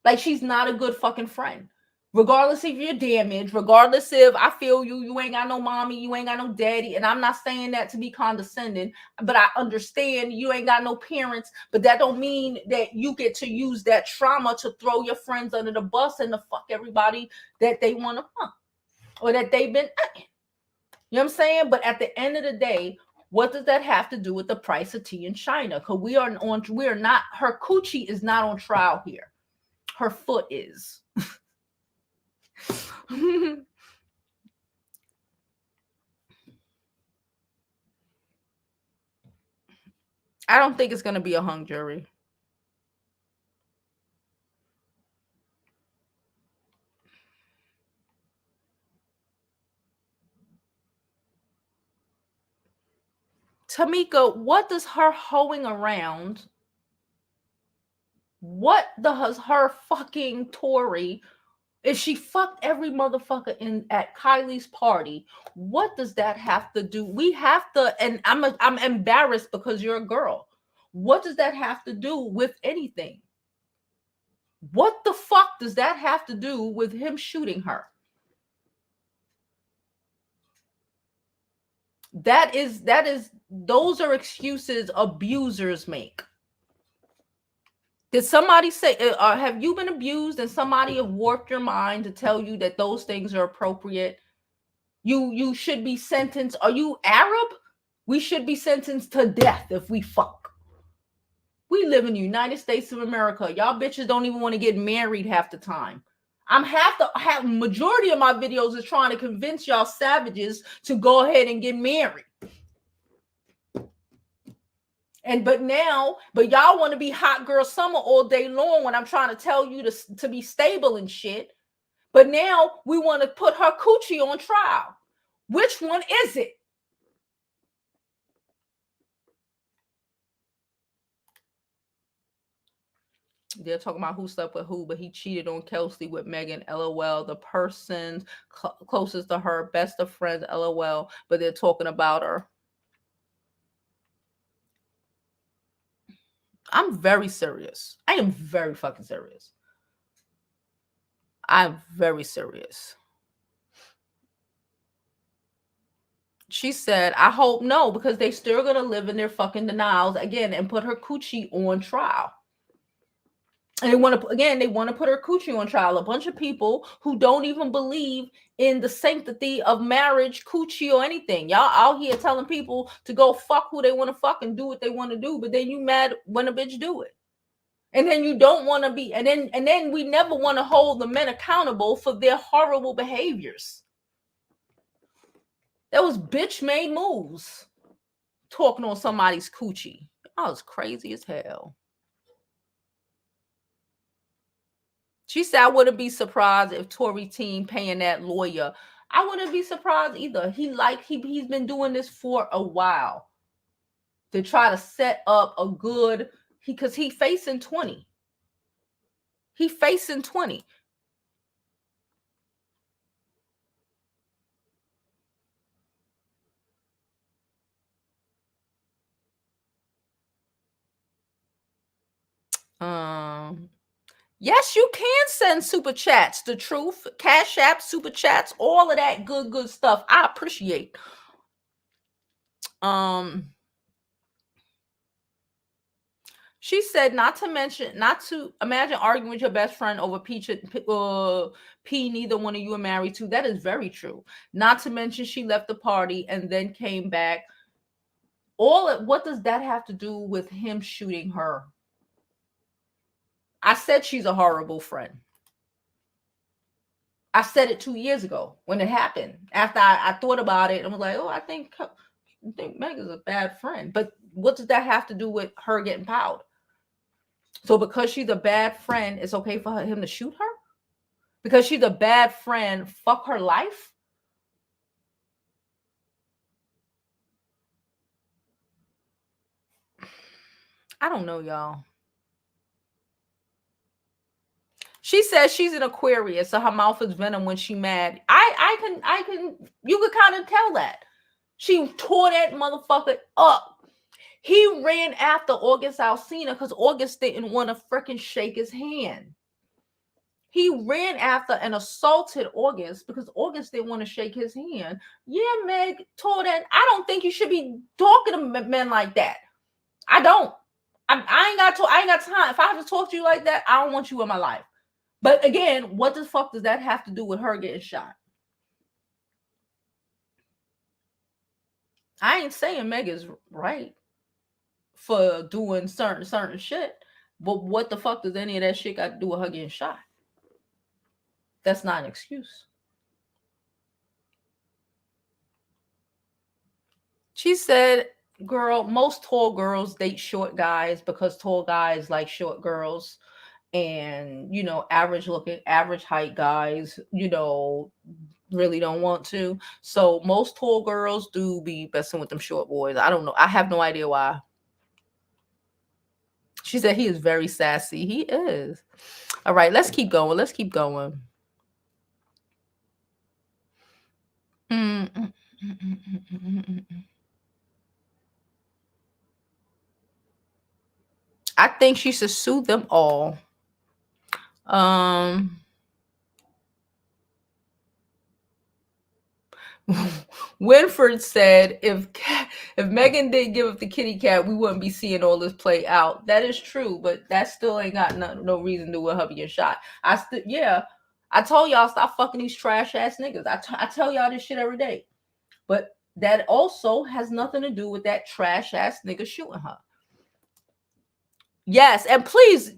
Like, she's not a good fucking friend. Regardless if you're damaged, regardless if I feel you ain't got no mommy, you ain't got no daddy. And I'm not saying that to be condescending, but I understand you ain't got no parents, but that don't mean that you get to use that trauma to throw your friends under the bus and to fuck everybody that they want to fuck or that they've been. You know what I'm saying? But at the end of the day, what does that have to do with the price of tea in China? Because we are not, her coochie is not on trial here. Her foot is. I don't think it's going to be a hung jury. Tamika, what does her hoeing around? What does her fucking Tory? If she fucked every motherfucker at Kylie's party, what does that have to do? We have to, and I'm embarrassed because you're a girl. What does that have to do with anything? What the fuck does that have to do with him shooting her? Those are excuses abusers make. Did somebody say, have you been abused and somebody have warped your mind to tell you that those things are appropriate? You should be sentenced. Are you Arab? We should be sentenced to death if we fuck. We live in the United States of America. Y'all bitches don't even want to get married half the time. Majority of my videos is trying to convince y'all savages to go ahead and get married. But y'all want to be hot girl summer all day long when I'm trying to tell you to be stable and shit. But now we want to put her coochie on trial. Which one is it? They're talking about who slept with who, but he cheated on Kelsey with Megan, LOL. The person closest to her, best of friends, LOL. But they're talking about her. I'm very serious. I am very fucking serious. I'm very serious. She said, I hope no, because they still going to live in their fucking denials again and put her coochie on trial. And they want to put her coochie on trial. A bunch of people who don't even believe in the sanctity of marriage, coochie, or anything. Y'all out here telling people to go fuck who they want to fuck and do what they want to do, but then you mad when a bitch do it. And then you don't want to be, and then we never want to hold the men accountable for their horrible behaviors. That was bitch made moves. Talking on somebody's coochie. I was crazy as hell. She said, I wouldn't be surprised if Tory team paying that lawyer. I wouldn't be surprised either. He's been doing this for a while to try to set up a good, because he facing 20. He facing 20. Yes, you can send super chats. The truth, Cash App, super chats, all of that good stuff. I appreciate. She said, not to imagine arguing with your best friend over P neither one of you are married to. That is very true. Not to mention she left the party and then came back. What does that have to do with him shooting her? I said she's a horrible friend. I said it 2 years ago when it happened. After I thought about it and was like, oh, I think Megan's a bad friend. But what does that have to do with her getting powed? So because she's a bad friend, it's okay for him to shoot her? Because she's a bad friend, fuck her life? I don't know, y'all. She says she's an Aquarius, so her mouth is venom when she's mad. You could kind of tell that. She tore that motherfucker up. He ran after August Alsina because August didn't want to freaking shake his hand. He ran after and assaulted August because August didn't want to shake his hand. Yeah, Meg told that I don't think you should be talking to men like that. I don't. I ain't got time. If I have to talk to you like that, I don't want you in my life. But again, what the fuck does that have to do with her getting shot? I ain't saying Meg is right for doing certain shit, but what the fuck does any of that shit got to do with her getting shot? That's not an excuse. She said, girl, most tall girls date short guys because tall guys like short girls. And, you know, average looking, average height guys, you know, really don't want to. So most tall girls do be messing with them short boys. I don't know. I have no idea why. She said he is very sassy. He is. All right, let's keep going. Let's keep going. I think she should sue them all. Winford said, if Megan didn't give up the kitty cat, we wouldn't be seeing all this play out. That is true, but that still ain't got no reason to do with her being shot. I told y'all stop fucking these trash ass niggas. I tell y'all this shit every day, but that also has nothing to do with that trash ass nigga shooting her. Yes, and please.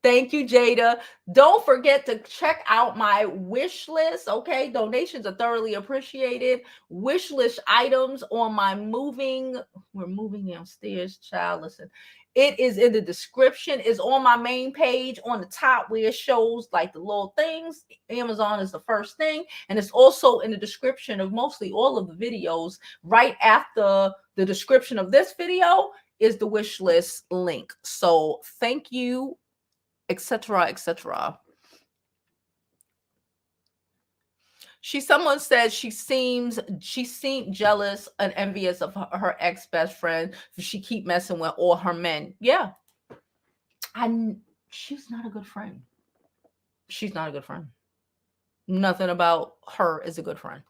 Thank you, Jada. Don't forget to check out my wish list. Okay, donations are thoroughly appreciated. Wish list items on my we're moving downstairs, child. Listen, it is in the description. It's on my main page on the top where it shows like the little things. Amazon is the first thing, and it's also in the description of mostly all of the videos. Right after the description of this video is the wish list link. So thank you, etc., etc. Someone said she seemed jealous and envious of her ex best friend. She keep messing with all her men. Yeah, she's not a good friend. She's not a good friend. Nothing about her is a good friend.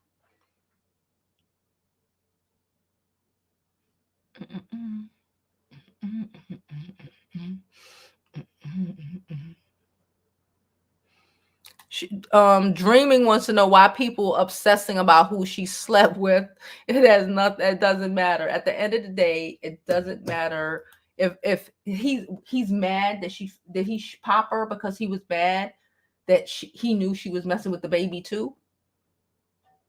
Dreaming wants to know why people obsessing about who she slept with. It has nothing. It doesn't matter. At the end of the day, it doesn't matter if he's mad that he pop her because he was mad that he knew she was messing with the baby too.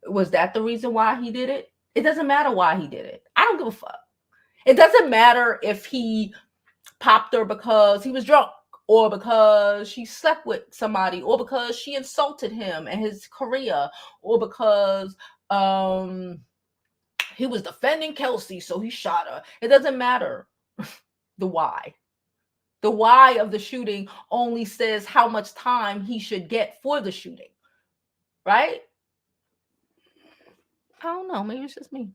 Was that the reason why he did it? It doesn't matter why he did it. I don't give a fuck. It doesn't matter if he popped her because he was drunk, or because she slept with somebody, or because she insulted him and his career, or because he was defending Kelsey, so he shot her. It doesn't matter the why. The why of the shooting only says how much time he should get for the shooting, right? I don't know. Maybe it's just me.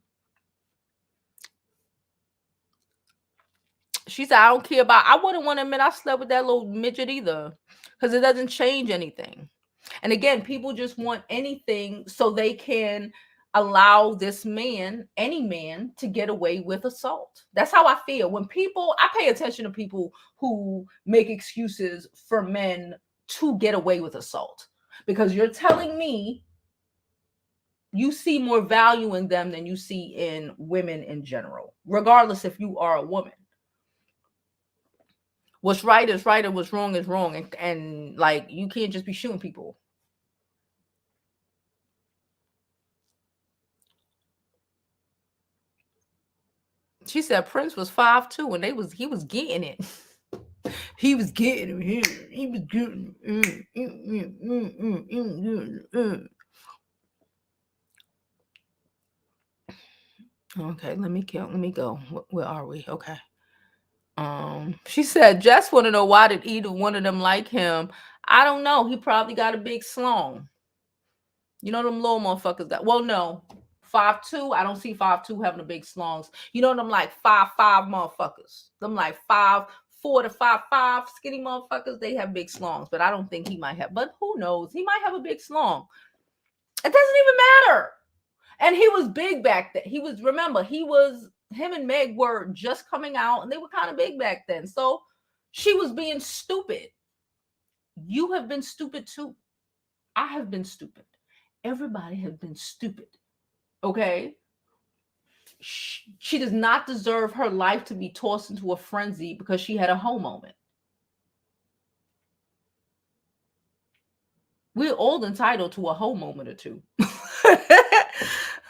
She said, I don't care about, I wouldn't want to admit I slept with that little midget either, because it doesn't change anything. And again, people just want anything so they can allow this man, any man, to get away with assault. That's how I feel. When I pay attention to people who make excuses for men to get away with assault, because you're telling me you see more value in them than you see in women in general, regardless if you are a woman. What's right is right and what's wrong is wrong. And like, you can't just be shooting people. She said Prince was 5'2" and he was getting it. He was getting him here. He was getting Okay, let me go. Where are we? Okay. She said, Jess want to know why did either one of them like him? I don't know. He probably got a big slong. You know them little motherfuckers got. Well, no, 5'2". I don't see 5'2" having a big slongs. You know them like 5'5" motherfuckers. Them like 5'5" 4 to 5'5" skinny motherfuckers, they have big slongs, but I don't think he might have. But who knows? He might have a big slong. It doesn't even matter. And he was big back then. Him and Meg were just coming out, and they were kind of big back then. So she was being stupid. You have been stupid too. I have been stupid. Everybody has been stupid. Okay? She does not deserve her life to be tossed into a frenzy because she had a hoe moment. We're all entitled to a hoe moment or two.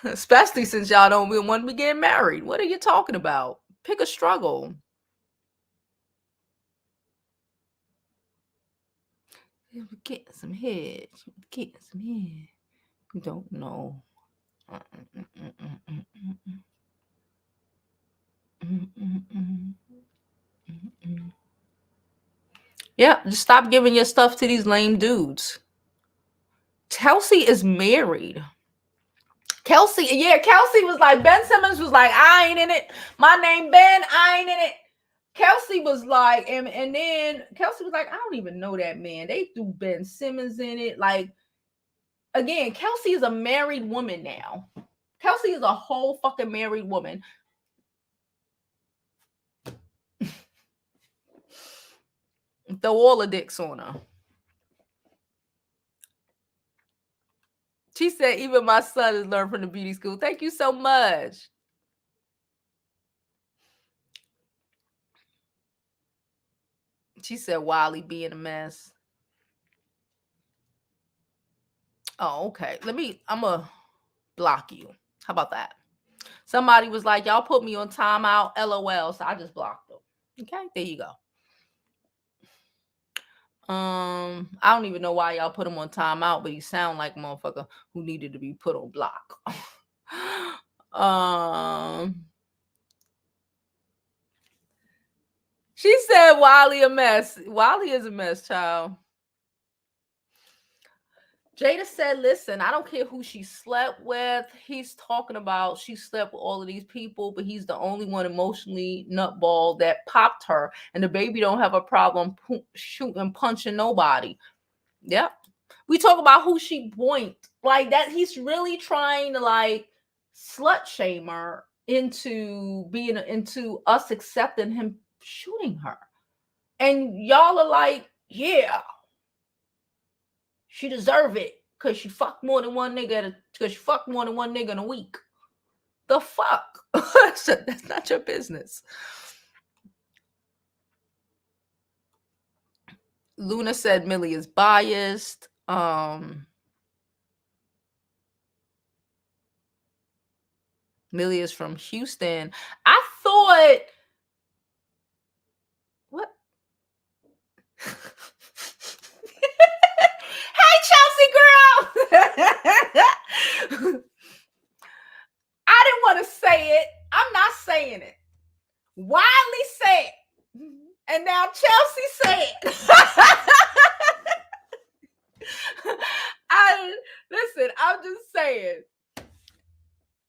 Especially since y'all don't want to be getting married. What are you talking about? Pick a struggle. We're getting some head. Getting some head. You don't know. Yeah, just stop giving your stuff to these lame dudes. Kelsey is married. Kelsey was like, Ben Simmons was like, I ain't in it. My name Ben, I ain't in it. Kelsey was like, and then Kelsey was like, I don't even know that man. They threw Ben Simmons in it. Like, again, Kelsey is a married woman now. Kelsey is a whole fucking married woman. Throw all the dicks on her. She said, even my son has learned from the beauty school. Thank you so much. She said, Wiley being a mess. Oh, okay. I'm going to block you. How about that? Somebody was like, y'all put me on timeout, LOL. So I just blocked them. Okay, there you go. I don't even know why y'all put him on timeout, but he sound like a motherfucker who needed to be put on block. She said Wiley a mess. Wiley is a mess, child. Jada said, listen, I don't care who she slept with. He's talking about she slept with all of these people, but he's the only one emotionally nutball that popped her. And the baby don't have a problem shooting, punching nobody. Yep. We talk about who she boinked. Like that, he's really trying to like slut shame her into us accepting him shooting her. And y'all are like, yeah. She deserve it because she fucked more than one nigga in a week. The fuck? That's not your business. Luna said Millie is biased. Millie is from Houston. I thought what? Hey, Chelsea girl. I didn't want to say it. I'm not saying it. Wiley said it. And now Chelsea said it. Listen, I'm just saying.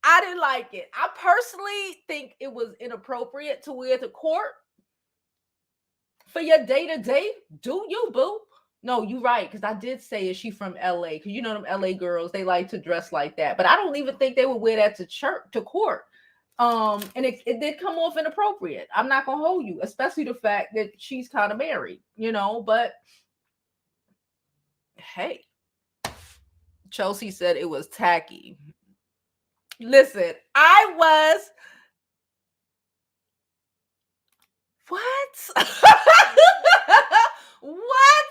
I didn't like it. I personally think it was inappropriate to wear to court. For your day-to-day, do you, boo? No, you're right, because I did say, is she from LA? Because you know them LA girls, they like to dress like that. But I don't even think they would wear that to court. And it did come off inappropriate. I'm not going to hold you, especially the fact that she's kind of married, but hey, Chelsea said it was tacky. Listen, what? What?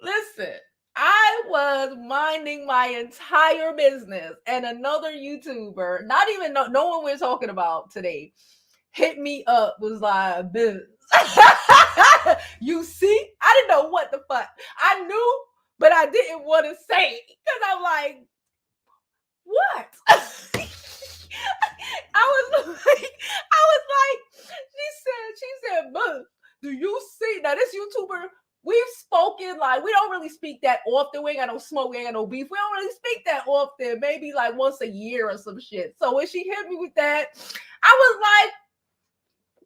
Listen, I was minding my entire business and another YouTuber, not even no one we're talking about today, hit me up, was like, "Biz." You see? I didn't know what the fuck. I knew, but I didn't want to say it because I'm like, what? I was like, she said, "Buzz, do you see?" Now this YouTuber, we've spoken, like, we don't really speak that often. We ain't got no smoke, we ain't got no beef. We don't really speak that often, maybe like once a year or some shit. So when she hit me with that, I was like,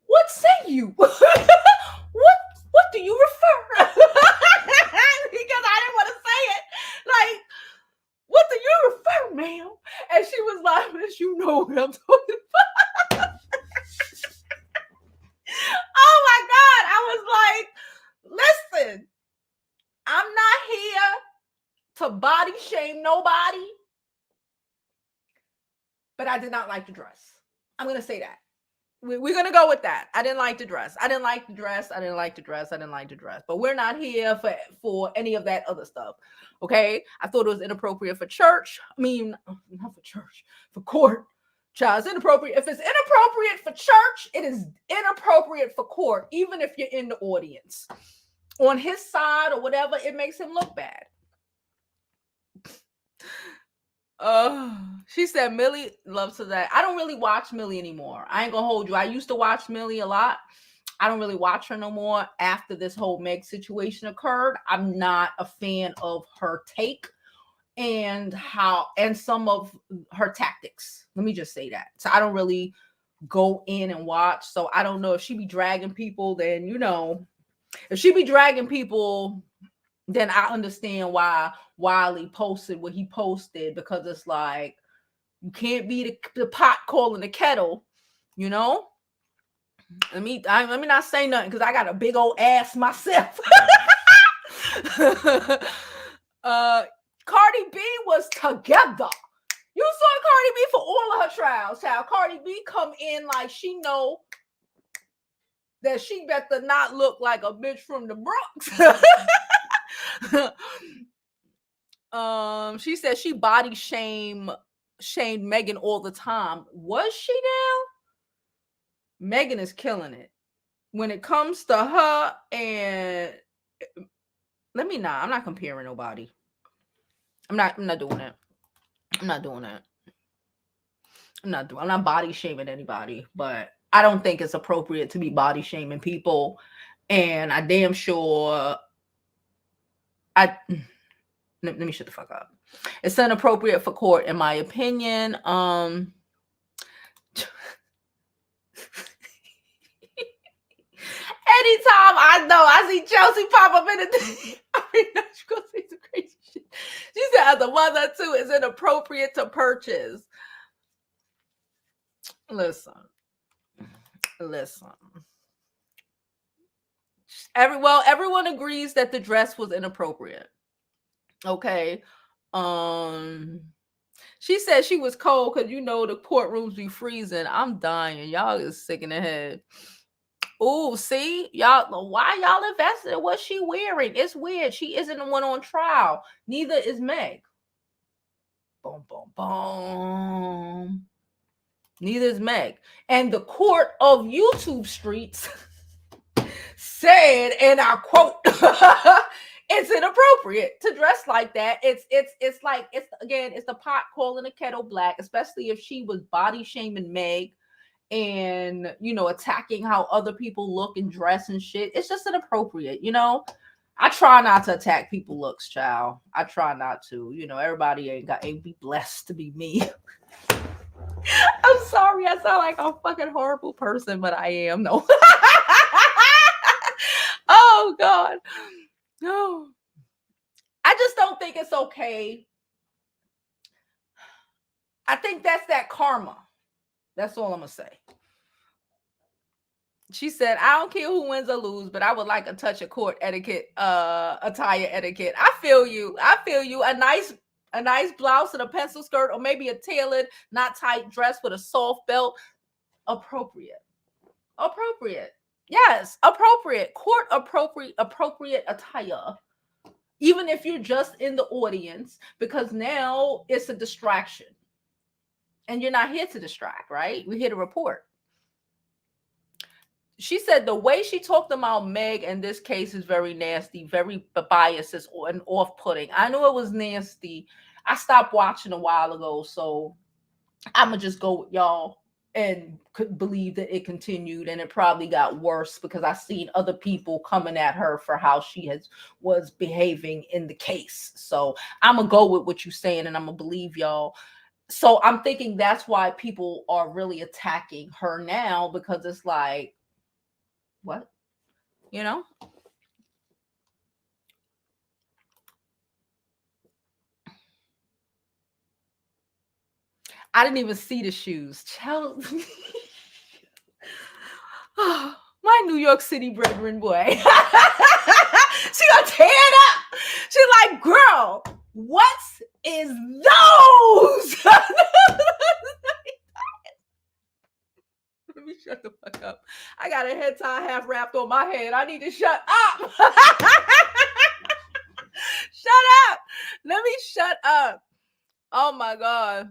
what say you? what do you refer? Because I didn't want to say it. Like, what do you refer, ma'am? And she was like, Miss, you know what I'm talking about. Oh my God. I was like, listen, I'm not here to body shame nobody, but I did not like the dress. I'm going to say that. We're going to go with that. I didn't like the dress. I didn't like the dress. I didn't like the dress. I didn't like the dress. But we're not here for any of that other stuff. Okay? I thought it was inappropriate for church. I mean, not for church, for court. Child, it's inappropriate. If it's inappropriate for church, it is inappropriate for court, even if you're in the audience. On his side or whatever, it makes him look bad. She said Millie loves her that. I don't really watch Millie anymore. I ain't gonna hold you. I used to watch Millie a lot. I don't really watch her no more after this whole Meg situation occurred. I'm not a fan of her take and some of her tactics. Let me just say that. So I don't really go in and watch. So I don't know if she be dragging people, then if she be dragging people, then I understand why Wiley posted what he posted, because it's like, you can't be the pot calling the kettle, Let me not say nothing because I got a big old ass myself. Cardi B was together. You saw Cardi B for all of her trials, child. Cardi B come in like she know that she better not look like a bitch from the Bronx. She said she body shamed Megan all the time. Was she now? Megan is killing it when it comes to her. And I'm not comparing nobody. I'm not doing it. I'm not doing that. I'm not body shaming anybody, but I don't think it's appropriate to be body shaming people. And I damn sure let me shut the fuck up. It's inappropriate for court, in my opinion. Anytime I see Chelsea pop up in the I know she's gonna say some crazy shit. She said, as a mother too, it's inappropriate to purchase. Listen. Everyone agrees that the dress was inappropriate. Okay. She said she was cold because the courtrooms be freezing. I'm dying. Y'all is sick in the head. Oh, see, y'all, why y'all invested in what she wearing? It's weird. She isn't the one on trial. Neither is Meg. Boom, boom, boom. Neither is Meg. And the court of YouTube streets said, and I quote, it's inappropriate to dress like that. It's the pot calling the kettle black, especially if she was body shaming Meg and attacking how other people look and dress and shit. It's just inappropriate. I try not to attack people's looks, child. I try not to. Everybody ain't be blessed to be me. I'm sorry, I sound like a fucking horrible person, but I am. No. Oh God. No. I just don't think it's okay. I think that's that karma. That's all I'm gonna say. She said, I don't care who wins or lose, but I would like a touch of court etiquette, attire etiquette. I feel you. A nice blouse and a pencil skirt, or maybe a tailored, not tight dress with a soft belt. Appropriate. Yes, appropriate. Court appropriate attire. Even if you're just in the audience, because now it's a distraction. And you're not here to distract, right? We're here to report. She said the way she talked about Meg in this case is very nasty, very biased and off-putting. I knew it was nasty. I stopped watching a while ago, so I'm going to just go with y'all and could believe that it continued, and it probably got worse because I seen other people coming at her for how she was behaving in the case. So I'm going to go with what you're saying, and I'm going to believe y'all. So I'm thinking that's why people are really attacking her now, because it's like, what? you know? I didn't even see the shoes. My New York City brethren, boy. She gonna tear it up. She like, girl, what is those? Let me shut the fuck up. I got a head tie half wrapped on my head. I need to shut up. Shut up. Let me shut up. Oh my God.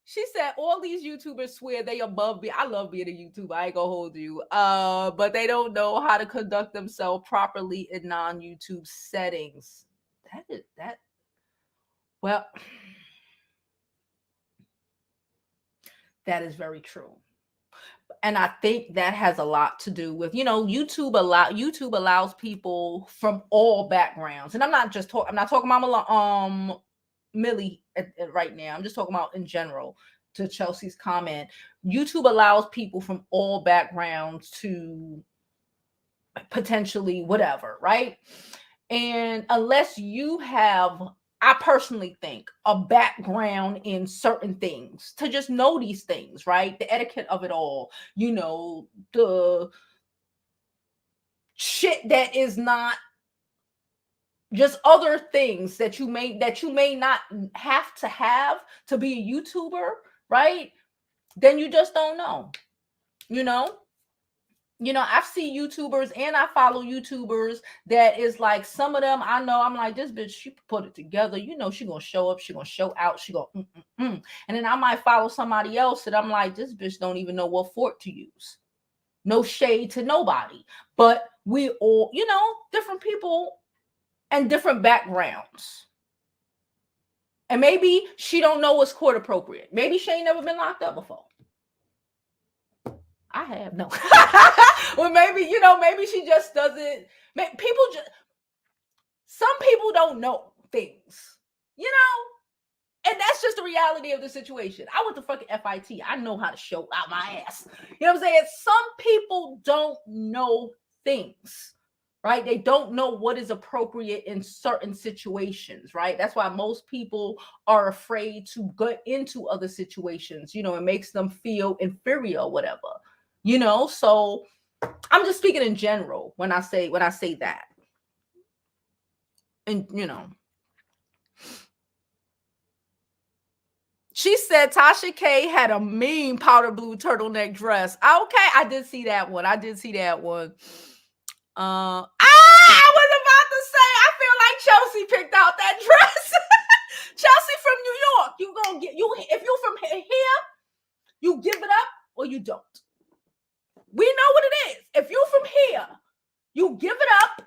She said all these YouTubers swear they above me. I love being a YouTuber. I ain't gonna hold you. But they don't know how to conduct themselves properly in non-YouTube settings. Well, that is very true. And I think that has a lot to do with, YouTube allows people from all backgrounds. And I'm not talking about Millie right now. I'm just talking about in general. To Chelsea's comment, YouTube allows people from all backgrounds to potentially whatever, right? And unless you have, I personally think, a background in certain things to just know these things, right? The etiquette of it all, the shit that is not just other things that you may not have to be a YouTuber, right? Then you just don't know. I've seen YouTubers and I follow YouTubers that is like, some of them I know, I'm like, this bitch, she put it together. She gonna show up, she gonna show out, she gonna And then I might follow somebody else that I'm like, this bitch don't even know what fork to use. No shade to nobody, but we all, different people and different backgrounds. And maybe she don't know what's court appropriate. Maybe she ain't never been locked up before. I have, no. Well, maybe, maybe she just doesn't. Some people don't know things, and that's just the reality of the situation. I went to fucking FIT. I know how to show out my ass. You know what I'm saying? Some people don't know things, right? They don't know what is appropriate in certain situations, right? That's why most people are afraid to get into other situations. It makes them feel inferior or whatever. So I'm just speaking in general when I say that. And she said Tasha K had a mean powder blue turtleneck dress. Okay, I did see that one. I was about to say, I feel like Chelsea picked out that dress. Chelsea from New York. You gonna get if you from here, you give it up or you don't. We know what it is. If you from here, you give it up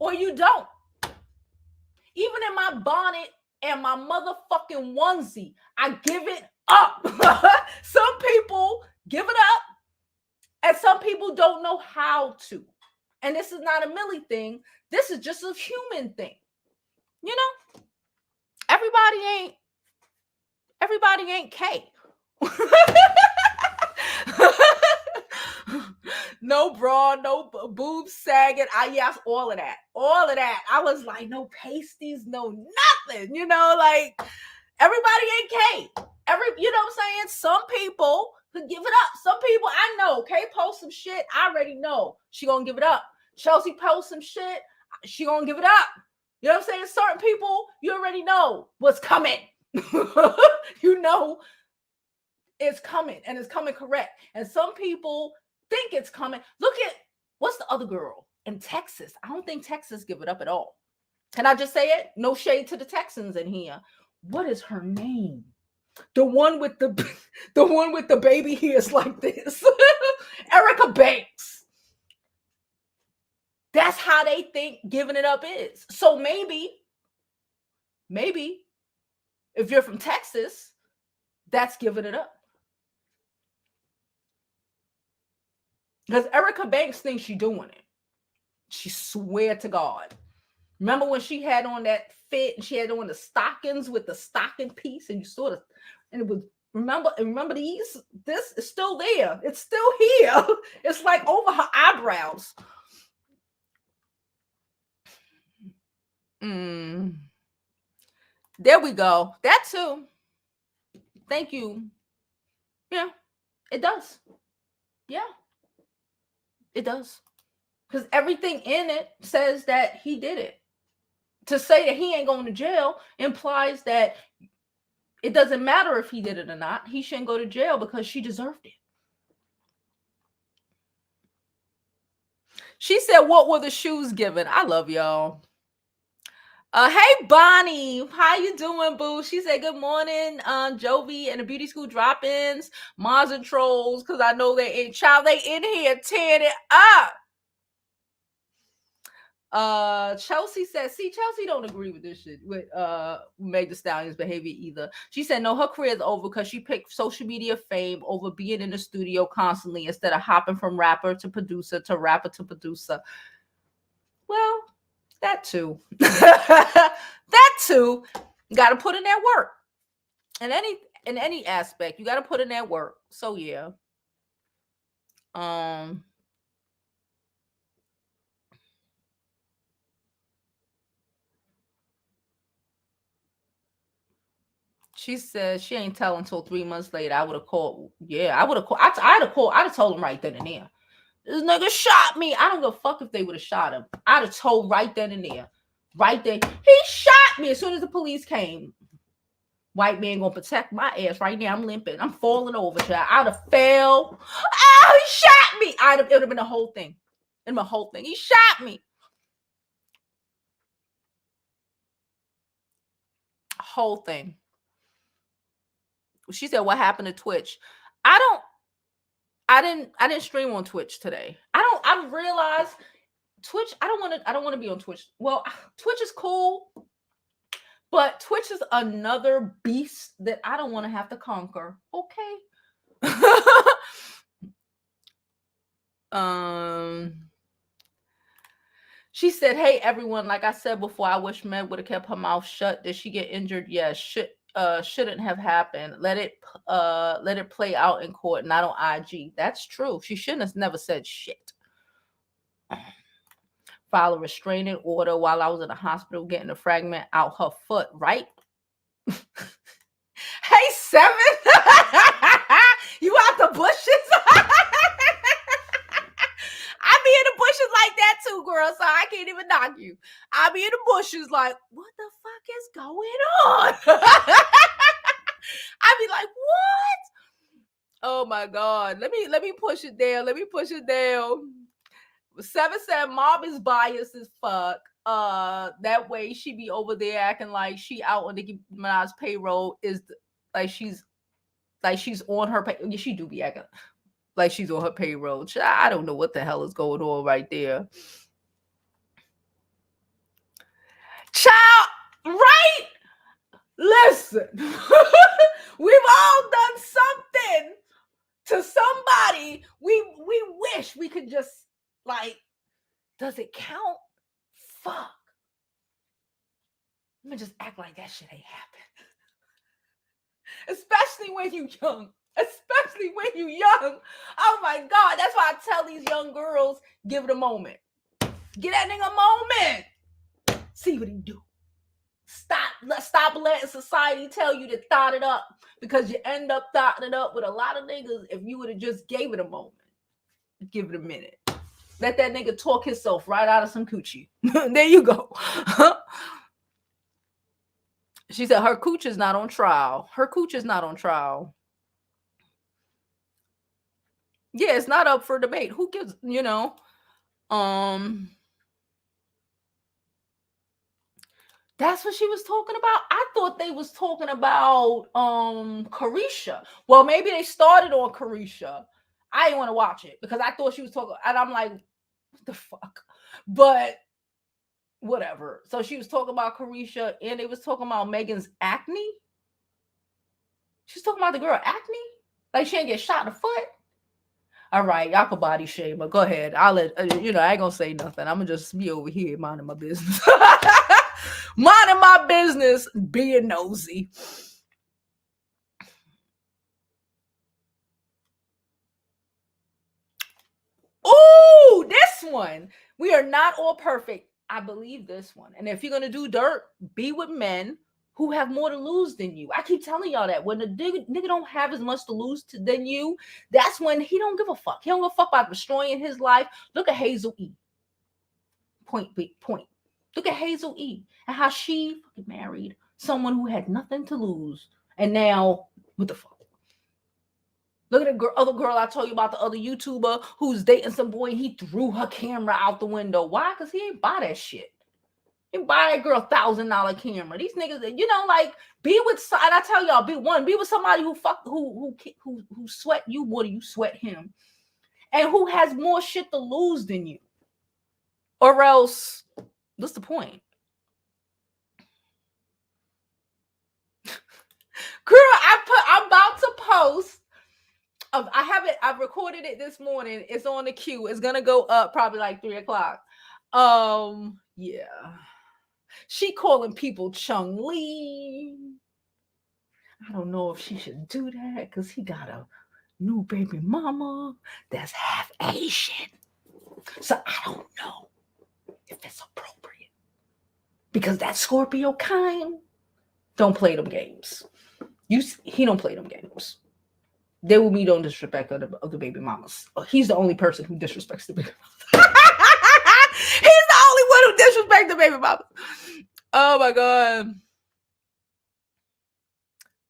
or you don't. Even in my bonnet and my motherfucking onesie, I give it up. Some people give it up and some people don't know how to. And this is not a Millie thing. This is just a human thing. Everybody ain't K. No bra, no boobs sagging. Yes, all of that. I was like, no pasties, no nothing. Like everybody ain't K. You know what I'm saying? Some people could give it up. Some people I know. K post some shit. I already know she gonna give it up. Chelsea post some shit. She gonna give it up. You know what I'm saying? Certain people, you already know what's coming. It's coming and it's coming correct. And some people think it's coming. Look at what's the other girl in Texas? I don't think Texas give it up at all. Can I just say it? No shade to the Texans in here. What is her name? The one with the baby hairs like this. Erica Banks. That's how they think giving it up is. So maybe if you're from Texas, that's giving it up. Because Erica Banks thinks she's doing it. She swear to God. Remember when she had on that fit and she had on the stockings with the stocking piece and you saw it, and it was Remember this is still there. It's still here. It's like over her eyebrows. There we go. That too. Thank you. Yeah, it does. Yeah, it does. Because everything in it says that he did it. To say that he ain't going to jail implies that it doesn't matter if he did it or not. He shouldn't go to jail because she deserved it. She said, what were the shoes given? I love y'all. Hey, Bonnie. How you doing, boo? She said, good morning, Jovi and the beauty school drop-ins, Mars and Trolls, because I know they in here tearing it up. Chelsea says, see, Chelsea don't agree with this shit with Megan Thee Stallion's behavior either. She said, no, her career is over because she picked social media fame over being in the studio constantly instead of hopping from rapper to producer to rapper to producer. Well, that too. That too. You got to put in that work. In any aspect, you got to put in that work. So yeah. She said she ain't telling until 3 months later. I would have called. Yeah, I would have called. I'd have told him right then and there. This nigga shot me. I don't give a fuck if they would have shot him. I'd have told right then and there. Right there. He shot me as soon as the police came. White man gonna protect my ass right now. I'm limping. I'm falling over. Child. I'd have fell. Oh, he shot me. It would have been the whole thing. And my whole thing. He shot me. Whole thing. She said, what happened to Twitch? I didn't stream on Twitch today. I realized Twitch, I don't want to be on Twitch. Well, Twitch is cool, but Twitch is another beast that I don't want to have to conquer. Okay. She said, hey everyone, like I said before, I wish Meg would have kept her mouth shut. Did she get injured? Yes. Shouldn't have happened. Let it play out in court, not on IG. That's true. She shouldn't have never said shit. File a restraining order while I was in the hospital getting a fragment out her foot, right? Hey, 7. You out the bushes? I be in the bushes like that too, girl, so I can't even knock you. I be in the bushes like, what the fuck is going on? I be like, what? Oh my God. Let me push it down. Let me push it down. 7 said Mob is biased as fuck. That way she be over there acting like she out on Nicki Minaj's payroll is like she's on her pay. She do be acting like she's on her payroll. I don't know what the hell is going on right there. Child, right? Listen, we've all done something to somebody. We wish we could just like, does it count? Fuck. Let me just act like that shit ain't happened. Especially when you young. Especially when you young. Oh my God. That's why I tell these young girls, give it a moment. Get that nigga a moment. See what he do. Stop letting society tell you to thought it up, because you end up thoughting it up with a lot of niggas if you would have just gave it a moment. Give it a minute. Let that nigga talk himself right out of some coochie. There you go. She said her cooch is not on trial. Her cooch is not on trial. Yeah, it's not up for debate. Who gives, that's what she was talking about. I thought they was talking about Carisha. Well, maybe they started on Carisha. I didn't want to watch it because I thought she was talking, and I'm like, what the fuck? But whatever. So she was talking about Carisha, and they was talking about Megan's acne. She's talking about the girl acne, like she ain't get shot in the foot. All right, y'all can body shame, but go ahead. I'll let I ain't gonna say nothing. I'm gonna just be over here minding my business. Minding my business, being nosy. one. We are not all perfect. I believe this one. And if you're going to do dirt, be with men who have more to lose than you. I keep telling y'all that when a nigga don't have as much to lose than you, that's when he don't give a fuck. He don't give a fuck about destroying his life. Look at Hazel E. Point. Look at Hazel E. and how she fucking married someone who had nothing to lose. And now, what the fuck? Look at the other girl I told you about, the other YouTuber who's dating some boy. He threw her camera out the window. Why? Because he ain't buy that shit. He buy that girl $1,000 camera. These niggas, like, be with. And I tell y'all, be with somebody who sweat you more than you sweat him, and who has more shit to lose than you. Or else, what's the point? Girl, I'm about to post. I have it. I've recorded it this morning. It's on the queue. It's gonna go up probably like 3:00. Yeah. She calling people Chung Lee. I don't know if she should do that because he got a new baby mama that's half Asian. So I don't know if it's appropriate. Because that Scorpio kind don't play them games. He don't play them games. They with me don't disrespect the baby mamas. He's the only person who disrespects the baby mamas. He's the only one who disrespects the baby mamas. Oh my God.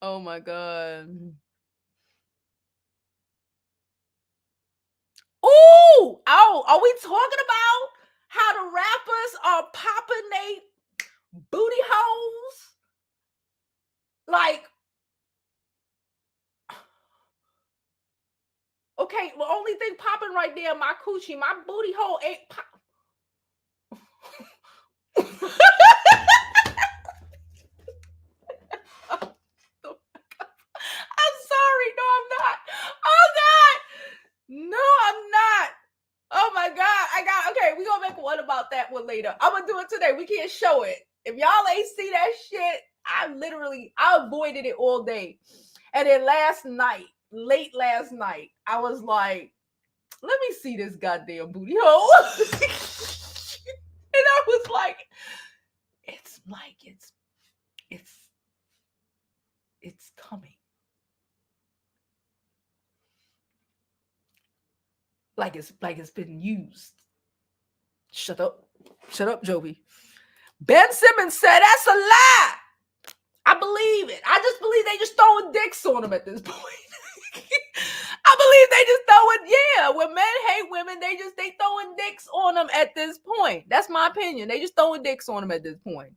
Oh my God. Ooh! Oh, are we talking about how the rappers are popping they booty holes? Like, okay, the only thing popping right there, my coochie, my booty hole ain't pop. I'm sorry. No, I'm not. Oh God. No, I'm not. Oh my God. Okay, we're gonna make one about that one later. I'm gonna do it today. We can't show it. If y'all ain't see that shit, I avoided it all day. And then late last night, I was like, let me see this goddamn booty hole. And I was like, it's coming. Like it's been used. Shut up, Jovi. Ben Simmons said that's a lie. I believe it. I just believe they just throwing dicks on him at this point. I believe they just throwing, when men hate women, they throwing dicks on them at this point. That's my opinion. They just throwing dicks on them at this point.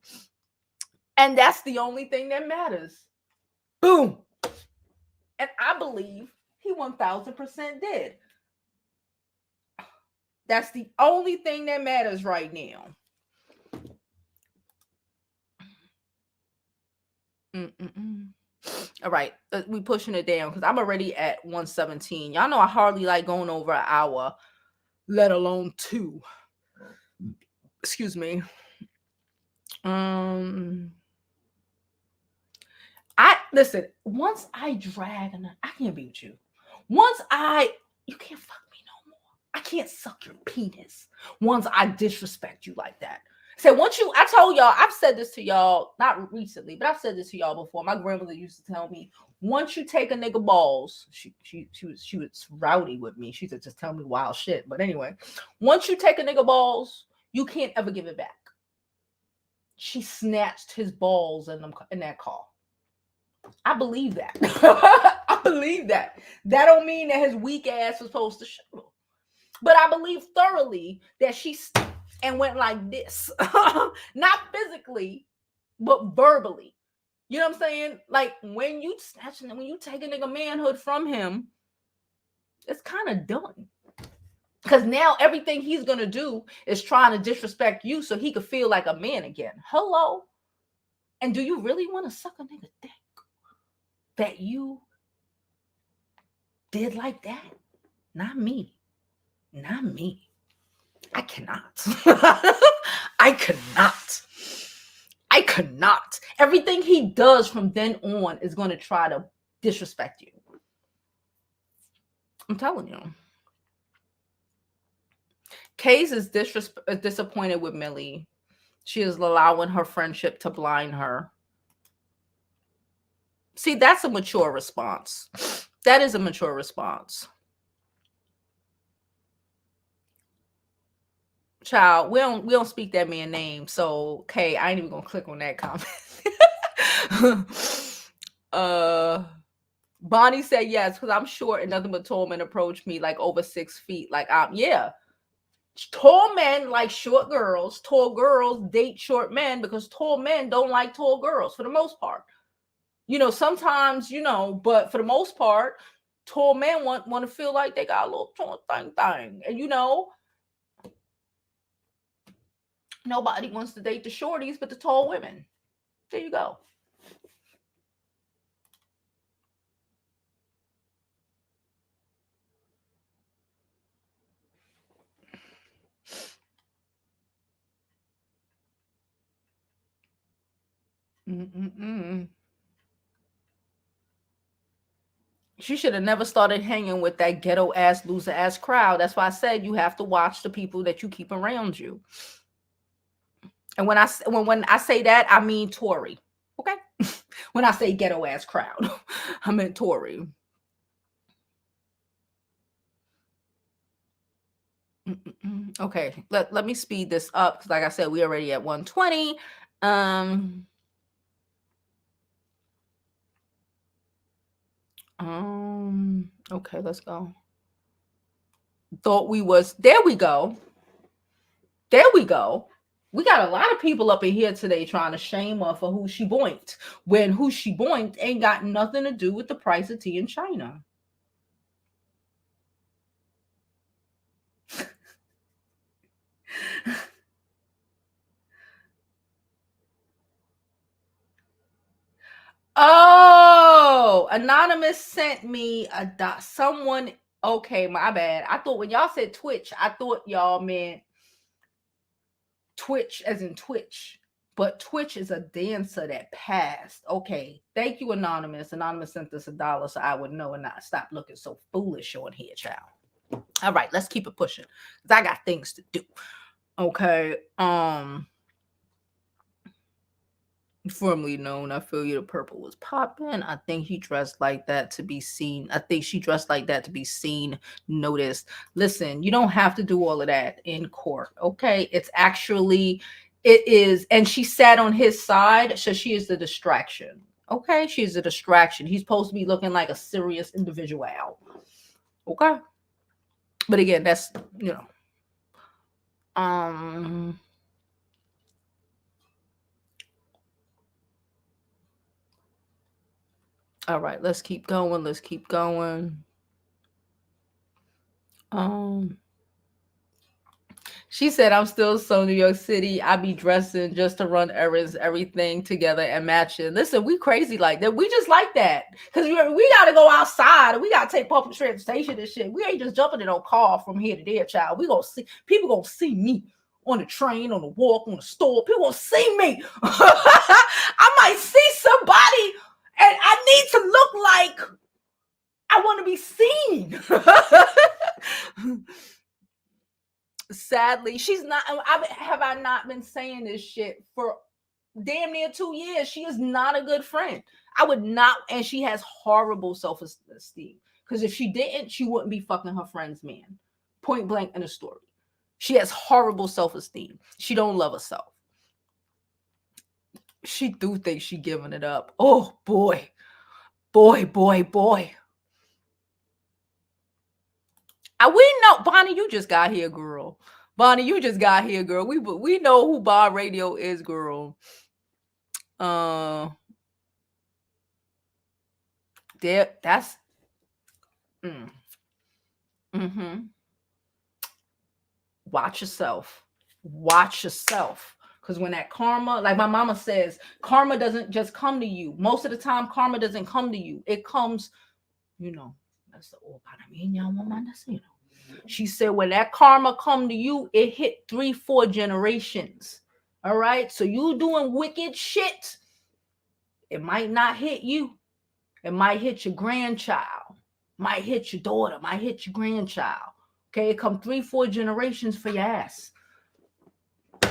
And that's the only thing that matters. Boom. And I believe he 1000% did. That's the only thing that matters right now. All right, we pushing it down because I'm already at 117. Y'all know I hardly like going over an hour, let alone 2. Excuse me. Listen. Once I drag, I can't be with you. You can't fuck me no more. I can't suck your penis. Once I disrespect you like that. So I told y'all, I've said this to y'all, not recently, but I've said this to y'all before. My grandmother used to tell me, once you take a nigga balls, she was rowdy with me. She used to just tell me wild shit. But anyway, once you take a nigga balls, you can't ever give it back. She snatched his balls in that car. I believe that. I believe that. That don't mean that his weak ass was supposed to show. But I believe thoroughly that she and went like this. Not physically, but verbally. You know what I'm saying? Like when you take a nigga manhood from him, it's kind of done. Because now everything he's going to do is trying to disrespect you so he could feel like a man again. Hello? And do you really want to suck a nigga dick that you did like that? Not me. Not me. I cannot. I cannot. Everything he does from then on is going to try to disrespect you. I'm telling you. Kay's is disappointed with Millie. She is allowing her friendship to blind her. See, that's a mature response. That is a mature response. Child, we don't speak that man's name, so Kay, I ain't even gonna click on that comment. Bonnie said yes, because I'm short and nothing but tall men approach me like over 6 feet. Like, yeah. Tall men like short girls. Tall girls date short men because tall men don't like tall girls for the most part. You know, sometimes, you know, but for the most part, tall men want to feel like they got a little tall thing. And, you know, nobody wants to date the shorties but the tall women. There you go. She should have never started hanging with that ghetto ass loser ass crowd. That's why I said you have to watch the people that you keep around you. And when I say that, I mean Tory. Okay? When I say ghetto ass crowd, I meant Tory. Okay, let me speed this up because, like I said, we already at 120. Okay, let's go. Thought we was there. We go. There we go. We got a lot of people up in here today trying to shame her for who she boinked, when who she boinked ain't got nothing to do with the price of tea in China. Oh, Anonymous sent me someone. Okay, my bad. I thought when y'all said Twitch, I thought y'all meant Twitch as in Twitch. But Twitch is a dancer that passed. Okay, thank you, Anonymous. Anonymous sent us $1 so I would know and not stop looking so foolish on here, child. All right, let's keep it pushing because I got things to do. Okay. Formerly known, I feel you. The purple was popping. I think he dressed like that to be seen. I think she dressed like that to be seen, noticed. Listen, you don't have to do all of that in court. Okay, it is, and she sat on his side, so she is the distraction. Okay, she's a distraction. He's supposed to be looking like a serious individual. Okay, but again, that's, you know, all right, let's keep going. Let's keep going. She said, I'm still so New York City. I be dressing just to run errands, everything together and matching. Listen, we crazy like that. We just like that. Because we got to go outside and we got to take public transportation and shit. We ain't just jumping in no car from here to there, child. We going to see, people going to see me on the train, on the walk, on the store. People going to see me. I might see somebody and I need to look like I want to be seen. Sadly, she's not. Have I not been saying this shit for damn near 2 years? She is not a good friend. I would not, and she has horrible self-esteem. Because if she didn't, she wouldn't be fucking her friend's man. Point blank in the story. She has horrible self-esteem. She don't love herself. She do think she giving it up. Oh boy. Boy. We know, Bonnie, you just got here, girl. Bonnie, you just got here, girl. We know who Bar Radio is, girl. That's Watch yourself. Because when that karma, like my mama says, karma doesn't just come to you. Most of the time, karma doesn't come to you. It comes, you know, that's the old part. I mean, y'all want to say, you know. She said, when that karma come to you, it hit 3-4 generations. All right. So you doing wicked shit. It might not hit you. It might hit your grandchild. Might hit your daughter. Might hit your grandchild. Okay, it come 3-4 generations for your ass.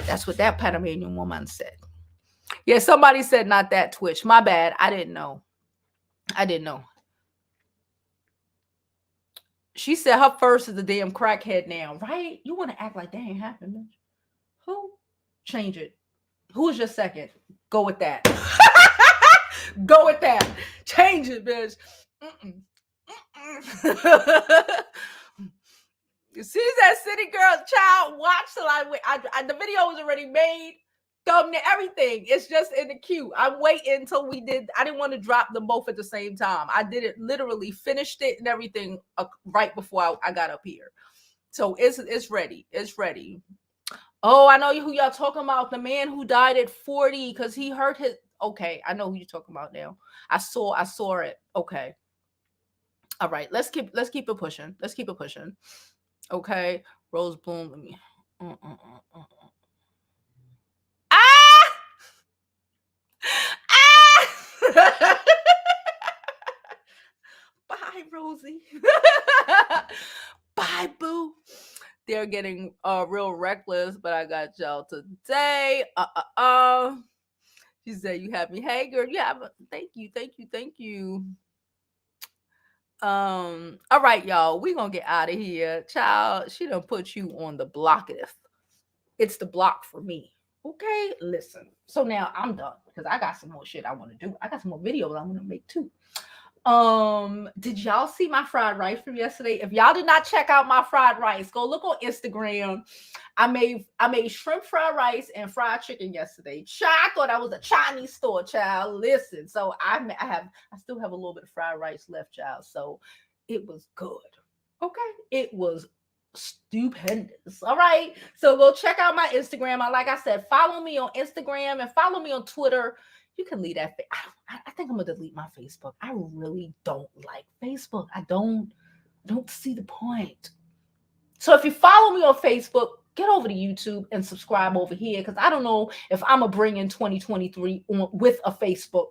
That's what that Panamanian woman said. Yeah, somebody said not that Twitch. My bad. I didn't know. She said her first is a damn crackhead now, right? You want to act like that ain't happened, bitch. Who? Change it. Who is your second? Go with that. Go with that. Change it, bitch. You see that City Girl child? Watch till I the video was already made. Thumbnail, everything. It's just in the queue. I'm waiting until we did. I didn't want to drop them both at the same time. I did it, literally finished it and everything right before I got up here. So it's ready. It's ready. Oh, I know who y'all talking about. The man who died at 40 because he hurt his. Okay, I know who you're talking about now. I saw it. Okay. All right. Let's keep it pushing. Let's keep it pushing. Okay. Rose Bloom. Let me. Bye, Rosie. Bye, boo. They're getting real reckless, but I got y'all today. She said, "You have me, hey girl. You have. Thank you. All right, y'all. We gonna get out of here, child. She done put you on the blocketh. It's the block for me. Okay, listen. So now I'm done because I got some more shit I want to do. I got some more videos I want to make too. Did y'all see my fried rice from yesterday? If y'all did not check out my fried rice, go look on Instagram. I made shrimp fried rice and fried chicken yesterday. Child, I thought I was a Chinese store, child. Listen, so I still have a little bit of fried rice left, child. So it was good. Okay, it was stupendous. All right, so go check out my Instagram. Like I said, follow me on Instagram and follow me on Twitter. You can leave that. I think I'm gonna delete my Facebook. I really don't like Facebook. I don't see the point. So if you follow me on Facebook, get over to YouTube and subscribe over here because I don't know if I'm gonna bring in 2023 with a Facebook,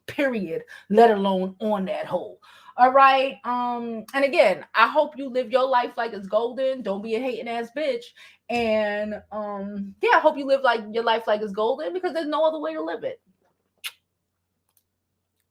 period, let alone on that hole. All right. And again, I hope you live your life like it's golden. Don't be a hating ass bitch. And I hope you live like your life like it's golden because there's no other way to live it.